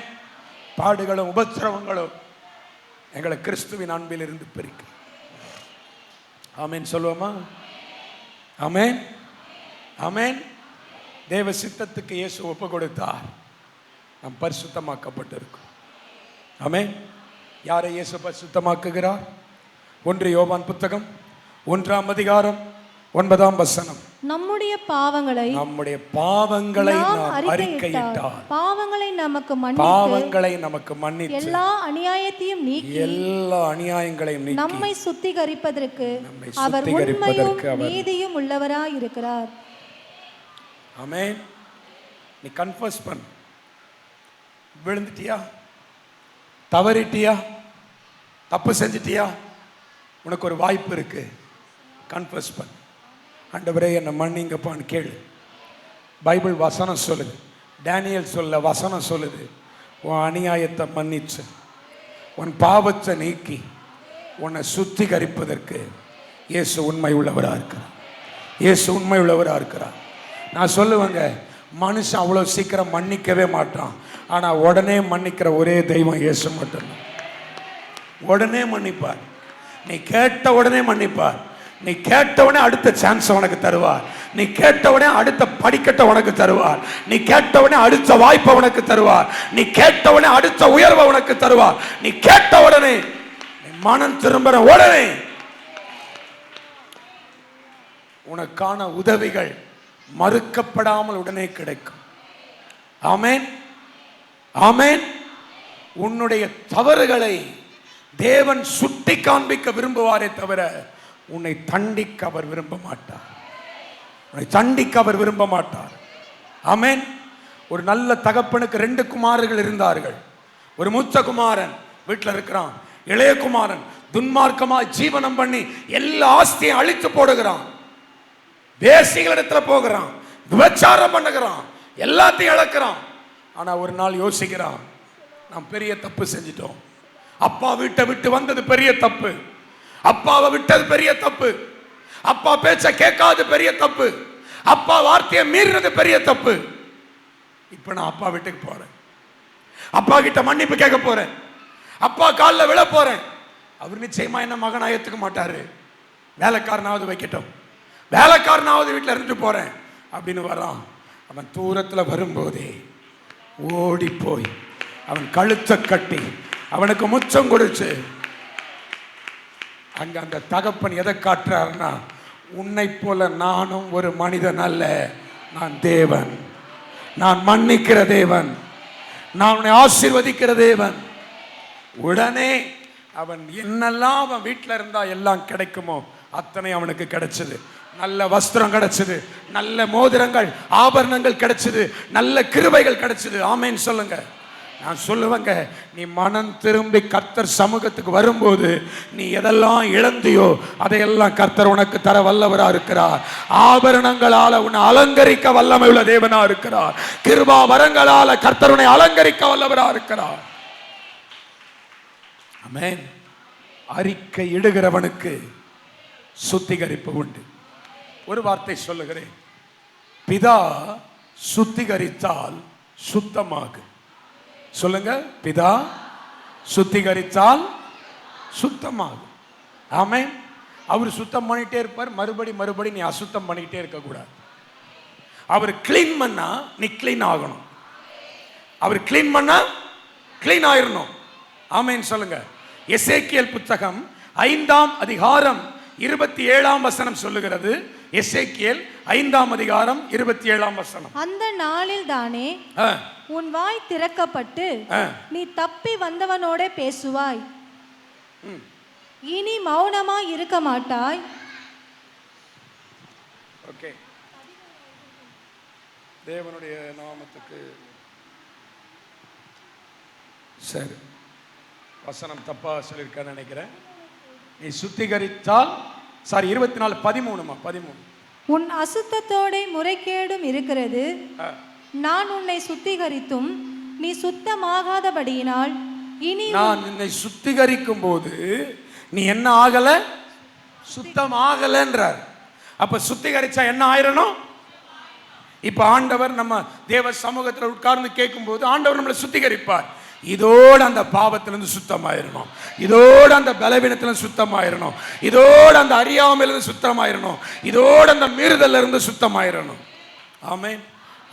பாடுகளும் உபத்திரவங்களும் எங்களை கிறிஸ்துவின் அன்பில் இருந்து பிரிக்க. ஆமென் சொல்லுவோமா? ஆமென், ஆமென். தேவ சித்தத்துக்கு இயேசு ஒப்பு கொடுத்தார், நாம் பரிசுத்தமாக்கப்பட்டிருக்கோம். ஆமென். யாரை இயேசு பரிசுத்தமாக்குகிறார்? 1 யோவான் புத்தகம் 1ஆம் அதிகாரம் 9ஆம் வசனம். நம்முடைய பாவங்களை நாம் அறிக்கையிட்டால் பாவங்களை நமக்கு மன்னித்து எல்லா அநியாயத்தையும் நீக்கி நம்மை சுத்திகரிப்பதற்கு அவர் உண்மையும் நீதியும் உள்ளவராய் இருக்கிறார். ஆமென். நீ கன்ஃபஸ் பண்ணு. விழுந்துட்டியா, தவறிட்டியா, தப்பு செஞ்சிட்டியா, உனக்கு ஒரு வாய்ப்பு இருக்கு. கன்ஃபஸ் பண்ணு. ஆண்டவரே என்னை மன்னிங்கப்பான்னு கேளு. பைபிள் வசனம் சொல்லுது, டேனியல் சொல்ல வசனம் சொல்லுது, உன் அநியாயத்தை மன்னிச்சு உன் பாவத்தை நீக்கி உன்னை சுத்திகரிப்பதற்கு இயேசு உண்மை உள்ளவராக இருக்கிறார். இயேசு உண்மை உள்ளவராக இருக்கிறார். நான் சொல்லுவேங்க, மனுஷன் அவ்வளோ சீக்கிரம் மன்னிக்கவே மாட்டான், ஆனால் உடனே மன்னிக்கிற ஒரே தெய்வம் இயேசு மட்டும்தான். உடனே மன்னிப்பார். நீ கேட்ட உடனே மன்னிப்பார். நீ கேட்டவனே அடுத்த சான்ஸ் உனக்கு தருவார். நீ கேட்டவனே அடுத்த படிக்கட்டை உனக்கு தருவார். நீ கேட்டவனே அடுத்த வாய்ப்பை உனக்கு தருவார். நீ கேட்டவனே அடுத்த உயர்வை உனக்கு தருவார். நீ கேட்ட உடனே, மனம் திரும்புற உடனே உனக்கான உதவிகள் மறுக்கப்படாமல் உடனே கிடைக்கும். ஆமென், ஆமென். உன்னுடைய தவறுகளை தேவன் சுட்டி காண்பிக்க விரும்புவாரே தவிர உன்னை தண்டிக்க அவர் விரும்ப மாட்டார். உன்னை தண்டிக்க அவர் விரும்ப மாட்டார். ஆமென். ஒரு நல்ல தகப்பனுக்கு 2 குமாரர்கள் இருந்தார்கள். ஒரு மூத்த குமாரன் வீட்டில் இருக்கிறான், இளைய குமாரன் துன்மார்க்கமா ஜீவனம் பண்ணி எல்லா ஆஸ்தியும் அழித்து போடுகிறான், வேசிகளிடத்துல போகிறான், விபச்சாரம் பண்ணுகிறான், எல்லாத்தையும் இழக்கிறான். ஆனா ஒரு நாள் யோசிக்கிறான், நாம் பெரிய தப்பு செஞ்சிட்டோம். அப்பா வீட்டை விட்டு வந்தது பெரிய தப்பு, அப்பாவை விட்டது பெரிய தப்பு, அப்பா பேச்ச கேட்காது பெரிய தப்பு, அப்பா வார்த்தையை மீறினது பெரிய தப்பு. இப்ப நான் அப்பா வீட்டுக்கு போறேன், அப்பா கிட்ட மன்னிப்பு கேட்க போறேன், அப்பா காலில் விழ போறேன். அவர் நிச்சயமா என்ன மகனா ஏத்துக்க மாட்டாரு. வேலைக்காரனாவது வைக்கட்டும், வேலைக்காரனாவது வீட்டில் இருந்துட்டு போறேன் அப்படின்னு வரான். அவன் தூரத்துல வரும்போதே ஓடி போய் அவன் கழுத்தை கட்டி அவனுக்கு முச்சம் கொடுத்து, அங்க அந்த தகப்பன் எதை காட்டுறாருன்னா, உன்னை போல நானும் ஒரு மனிதன் அல்ல, நான் தேவன், நான் மன்னிக்கிற தேவன், நான் உன்னை ஆசீர்வதிக்கிற தேவன். உடனே அவன் என்னெல்லாம் அவன் வீட்டில் இருந்தா எல்லாம் கிடைக்குமோ அத்தனை அவனுக்கு கிடைச்சது. நல்ல வஸ்திரம் கிடைச்சது, நல்ல மோதிரங்கள் ஆபரணங்கள் கிடைச்சது, நல்ல கிருபைகள் கிடைச்சது. ஆமென் சொல்லுங்க. நான் சொல்லுவேங்க, நீ மனம் திரும்பி கர்த்தர் சமூகத்துக்கு வரும்போது நீ எதெல்லாம் இழந்தியோ அதையெல்லாம் கர்த்தர் உனக்கு தர வல்லவரா இருக்கிறார். ஆபரணங்களால உன்னை அலங்கரிக்க வல்லமை உள்ள தேவனா இருக்கிறார். கிருபா வரங்களால கர்த்தர் உன்னை அலங்கரிக்க வல்லவரா இருக்கிறார். ஆமென். அறிக்கை இடுகிறவனுக்கு சுத்திகரிப்பு உண்டு. ஒரு வார்த்தை சொல்லுகிறேன், பிதா சுத்திகரித்தால் சுத்தமாகும். சொல்லுங்க, பிதா சுத்திகரித்தால் சுத்தமாகும். ஆமென். அவர் சுத்தம் பண்ணிட்டே இருப்பார், மறுபடி நீ அசுத்தம் பண்ணிக்கிட்டே இருக்கக்கூடாது. அவர் கிளீன் பண்ணா நீ கிளீன் ஆகணும். அவர் கிளீன் பண்ணா கிளீன் ஆயிரணும். ஆமென் சொல்லுங்க. எசேக்கியேல் புத்தகம் 5ஆம் அதிகாரம் 27ஆம் வசனம் சொல்லுகிறது. எசேக்கியேல் 5ஆம் அதிகாரம் 27ஆம் வசனம். அந்த நாளில் தானே உன் வாய் திறக்கப்பட்டு நீ தப்பி வந்தவனோட பேசுவாய், இனி மௌனமாய் இருக்க மாட்டாய். ஓகே, தேவனுடைய நாமத்துக்கு சரி. வசனம் தப்பா சொல்லியிருக்கான்னு நினைக்கிறேன். நீ சுத்திகரித்தால் 13 உன் அசுத்தத்தோட முறைகேடும் இருக்கிறது, நான் உன்னை சுத்திகரித்தும் நீ சுத்தமாகாதபடியினால் இனி நான் உன்னை சுத்திகரிக்கும் போது நீ என்ன ஆகல, சுத்தம் ஆகலன்றார். அப்ப சுத்திகரிச்சா என்ன ஆயிரணும்? இப்ப ஆண்டவர் நம்ம தேவ சமூகத்தில் உட்கார்ந்து கேட்கும் போது ஆண்டவர் நம்மளை சுத்திகரிப்பார். இதோடு அந்த பாவத்திலிருந்து சுத்தமாயிரணும், இதோடு அந்த பலவீனத்திலிருந்து சுத்தமாயிரணும், இதோடு அந்த அறியாமையிலிருந்து சுத்தமாயிரணும், இதோடு அந்த மீறுதல்ல இருந்து சுத்தமாயிரணும். ஆமென்.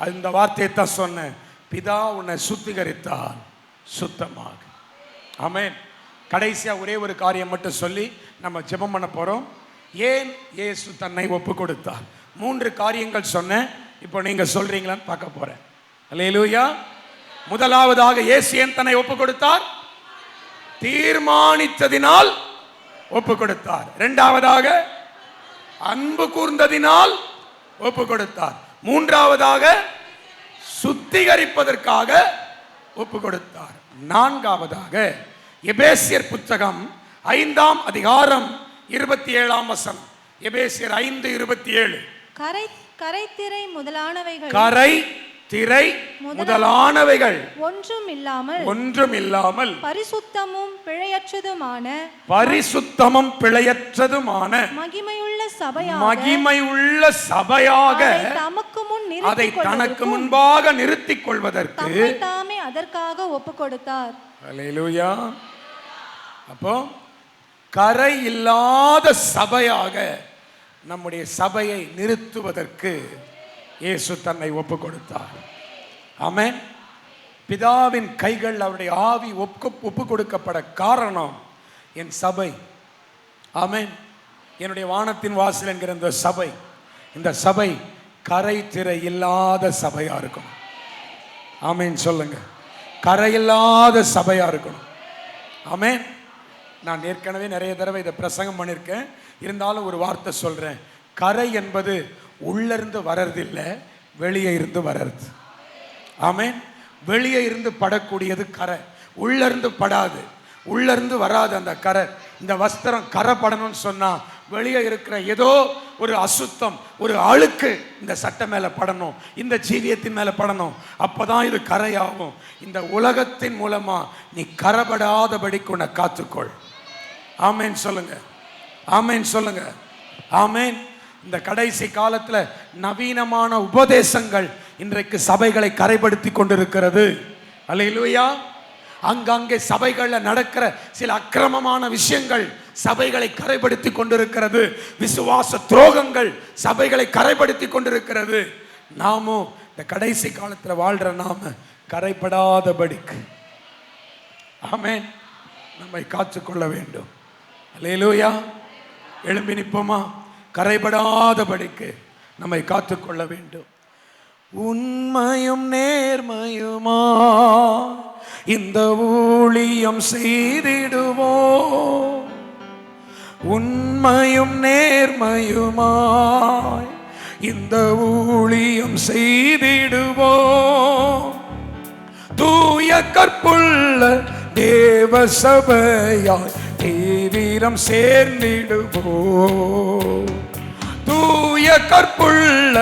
அந்த வார்த்தையை தான் சொன்னேன், பிதா உன்னை சுத்திகரித்தால் சுத்தமாக. ஆமென். கடைசியா ஒரே ஒரு காரியம் மட்டும் சொல்லி நம்ம ஜெபம் பண்ண போறோம். ஏன் இயேசு தன்னை ஒப்பு கொடுத்தார்? 3 காரியங்கள் சொன்னேன். இப்போ நீங்க சொல்றீங்களான்னு பார்க்க போறேன். அல்லேலூயா. முதலாவதாக இயேசு ஏன் தன்னை ஒப்பு கொடுத்தார்? தீர்மானித்ததினால் ஒப்பு கொடுத்தார். இரண்டாவதாக அன்பு கூர்ந்ததினால் ஒப்பு கொடுத்தார். மூன்றாவதாக சுத்திகரிப்பதற்காக ஒப்பு கொடுத்தார். நான்காவதாக எபேசியர் புத்தகம் 5ஆம் அதிகாரம் 27ஆம் வசனம். எபேசியர் 5:27. கரைத்திரை முதலானவைகள், கரை திரை முதலானவைகள் ஒன்றும் இல்லாமல் பரிசுத்தமும் பிழையற்றதுமான மகிமையுள்ள சபையாக அதை தனக்கு முன்பாக நிறுத்திக் கொள்வதற்கு தாமே அதற்காக ஒப்பு கொடுத்தார். அல்லேலூயா. அப்போ கரை இல்லாத சபையாக நம்முடைய சபையை நிறுத்துவதற்கு இயேசு தன்னை ஒப்பு கொடுத்தார். ஆமென். பிதாவின் கைகள் அவருடைய ஆவி ஒப்பு கொடுக்கப்பட காரணம் என் சபை. ஆமென். என்னுடைய வானத்தின் வாசல் என்கிற இந்த சபை கரை திரை இல்லாத சபையா இருக்கணும். ஆமென் சொல்லுங்க. கரை இல்லாத சபையா இருக்கணும். ஆமென். நான் ஏற்கனவே நிறைய தடவை இதை பிரசங்கம் பண்ணியிருக்கேன். இருந்தாலும் ஒரு வார்த்தை சொல்றேன். கரை என்பது உள்ளிருந்து வர்றதில்லை, வெளியே இருந்து வர்றது. ஆமென். வெளியே இருந்து படக்கூடியது கரை, உள்ளிருந்து படாது, உள்ளிருந்து வராது அந்த கரை. இந்த வஸ்திரம் கரை படணும்னு சொன்னா வெளியே இருக்கிற ஏதோ ஒரு அசுத்தம், ஒரு அழுக்கு இந்த சட்டை மேல படணும், இந்த ஜீவியத்தின் மேல படணும். அப்பதான் இது கரையாகும். இந்த உலகத்தின் மூலமா நீ கரைபடாதபடிக்கு உன்னை காத்துக்கொள். ஆமென் சொல்லுங்க. ஆமென் சொல்லுங்க. ஆமென். இந்த கடைசி காலத்துல நவீனமான உபதேசங்கள் இன்றைக்கு சபைகளை கரைப்படுத்தி கொண்டிருக்கிறது. அல்லேலூயா. அங்கங்கே சபைகள்ல நடக்கிற சில அக்கிரமமான விஷயங்கள் சபைகளை கரைப்படுத்தி கொண்டிருக்கிறது. விசுவாச துரோகங்கள் சபைகளை கரைப்படுத்தி கொண்டிருக்கிறது. நாமும் இந்த கடைசி காலத்துல வாழ்ற நாம கரைப்படாதபடிக்கு ஆமென் நம்மை காத்துக்கொள்ள வேண்டும். அல்லேலூயா. எழும்பி நிற்போமா? கரைபடாதபடிக்கு நம்மை காத்துக்கொள்ள வேண்டும். உண்மையும் நேர்மையுமா இந்த ஊழியம் செய்திடுவோம். உண்மையும் நேர்மையுமாய் இந்த ஊழியம் செய்திடுவோம். தூய கற்புள்ள தேவ சபையாய் தீவிரம் சேர்ந்திடுவோம். தூய கற்புள்ள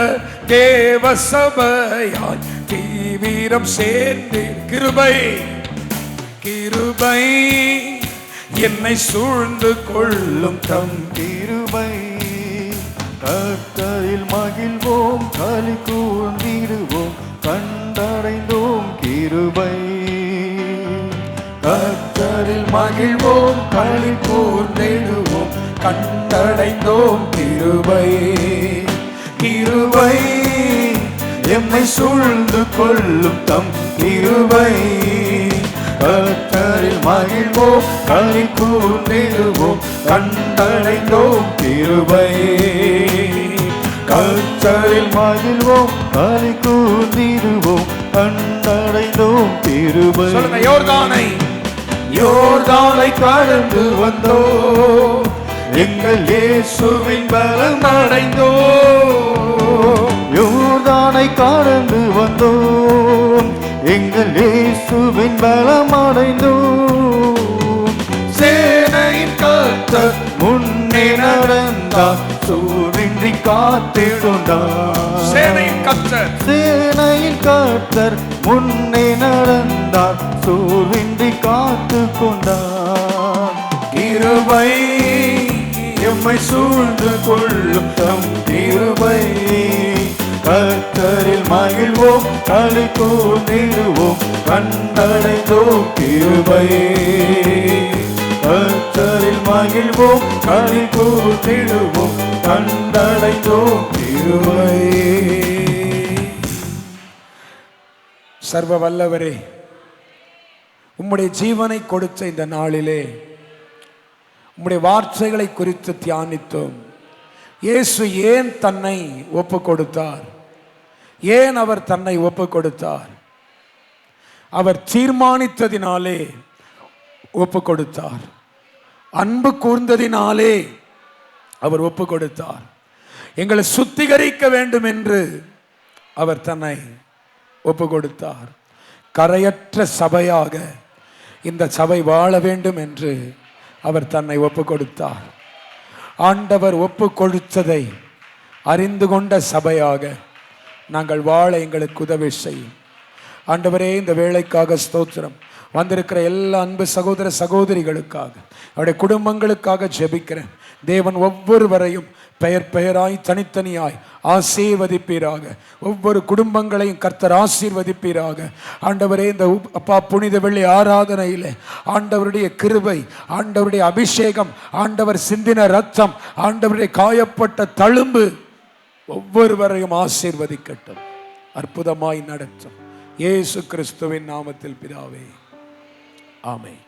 தேவ சபையாய் தீவிரம் சேர்ந்து கிருபை கிருபை என்னை சூழ்ந்து கொள்ளும் தம் கிருபை. கர்த்தரில் மகிழ்வோம், களி கூர்ந்திடுவோம், கண்டடைந்தோம் கிருபை. கர்த்தரில் மகிழ்வோம், களி கூர்ந்திடுவோம், கண்டடைந்தோம் கிருபை. கிருபை எம்மை சூழ்ந்து கொள்ளும் தம் கிருபை. கர்த்தரில் மகிழ்வோம், களி கூர்ந்திடுவோம், கண்டடைந்தோம் கிருபை. கர்த்தரில் மகிழ்வோம், களி கூர்ந்திடுவோம், கண்டடைந்தோம் கிருபை. யோர்தானை கடந்து வந்தோம், எங்கள் இயேசுவின் பலம் அடைந்தோம். யோர்தானை கடந்து வந்தோம், எங்கள் இயேசுவின் பலம் அடைந்தோம். சேனையின் கர்த்தர் முன்னே நடந்தார், சூரின்றி காத்திருந்தார். சேனையின் கர்த்தர், சேனையின் கர்த்தர் முன்னே நடந்தார், சூரின்றி காத்து கொண்டார். கிருபை எம்மை சூழ்ந்து கொள்ளும் தம் கிருபை. கர்த்தரில் மகிழ்வோம், களி கூர்ந்திடுவோம், கண்டடைந்தோம் கிருபை. கர்த்தரில் மகிழ்வோம், களி கூர்ந்திடுவோம், கண்டடைந்தோம் கிருபை. சர்வ வல்லவரே, உம்முடைய ஜீவனை கொடுத்த இந்த நாளிலே உம்முடைய வார்த்தைகளை குறித்து தியானித்தோம். இயேசு ஏன் தன்னை ஒப்பு கொடுத்தார்? ஏன் அவர் தன்னை ஒப்பு கொடுத்தார்? அவர் தீர்மானித்ததினாலே ஒப்பு கொடுத்தார். அன்பு கூர்ந்ததினாலே அவர் ஒப்பு கொடுத்தார். எங்களை சுத்திகரிக்க வேண்டும் என்று அவர் தன்னை ஒப்பு கொடுத்தார். கரையற்ற சபையாக இந்த சபை வாழ வேண்டும் என்று அவர் தன்னை ஒப்பு கொடுத்தார். ஆண்டவர் ஒப்பு கொடுத்ததை அறிந்து கொண்ட சபையாக நாங்கள் வாழ எங்களுக்கு உதவி செய்யும். ஆண்டவரே, இந்த வேளைக்காக ஸ்தோத்திரம். வந்திருக்கிற எல்லா அன்பு சகோதர சகோதரிகளுக்காக, அவருடைய குடும்பங்களுக்காக ஜெபிக்கிறேன். தேவன் ஒவ்வொருவரையும் பெயர் பெயராய் தனித்தனியாய் ஆசீர்வதிப்பீராக. ஒவ்வொரு குடும்பங்களையும் கர்த்தர் ஆசீர்வதிப்பீராக. ஆண்டவரே, இந்த அப்பா புனித வெள்ளி ஆராதனையில் ஆண்டவருடைய கிருபை, ஆண்டவருடைய அபிஷேகம், ஆண்டவர் சிந்தின ரத்தம், ஆண்டவருடைய காயப்பட்ட தழும்பு ஒவ்வொருவரையும் ஆசீர்வதிக்கட்டும், அற்புதமாய் நடத்தும். இயேசு கிறிஸ்துவின் நாமத்தில் பிதாவே, ஆமென்.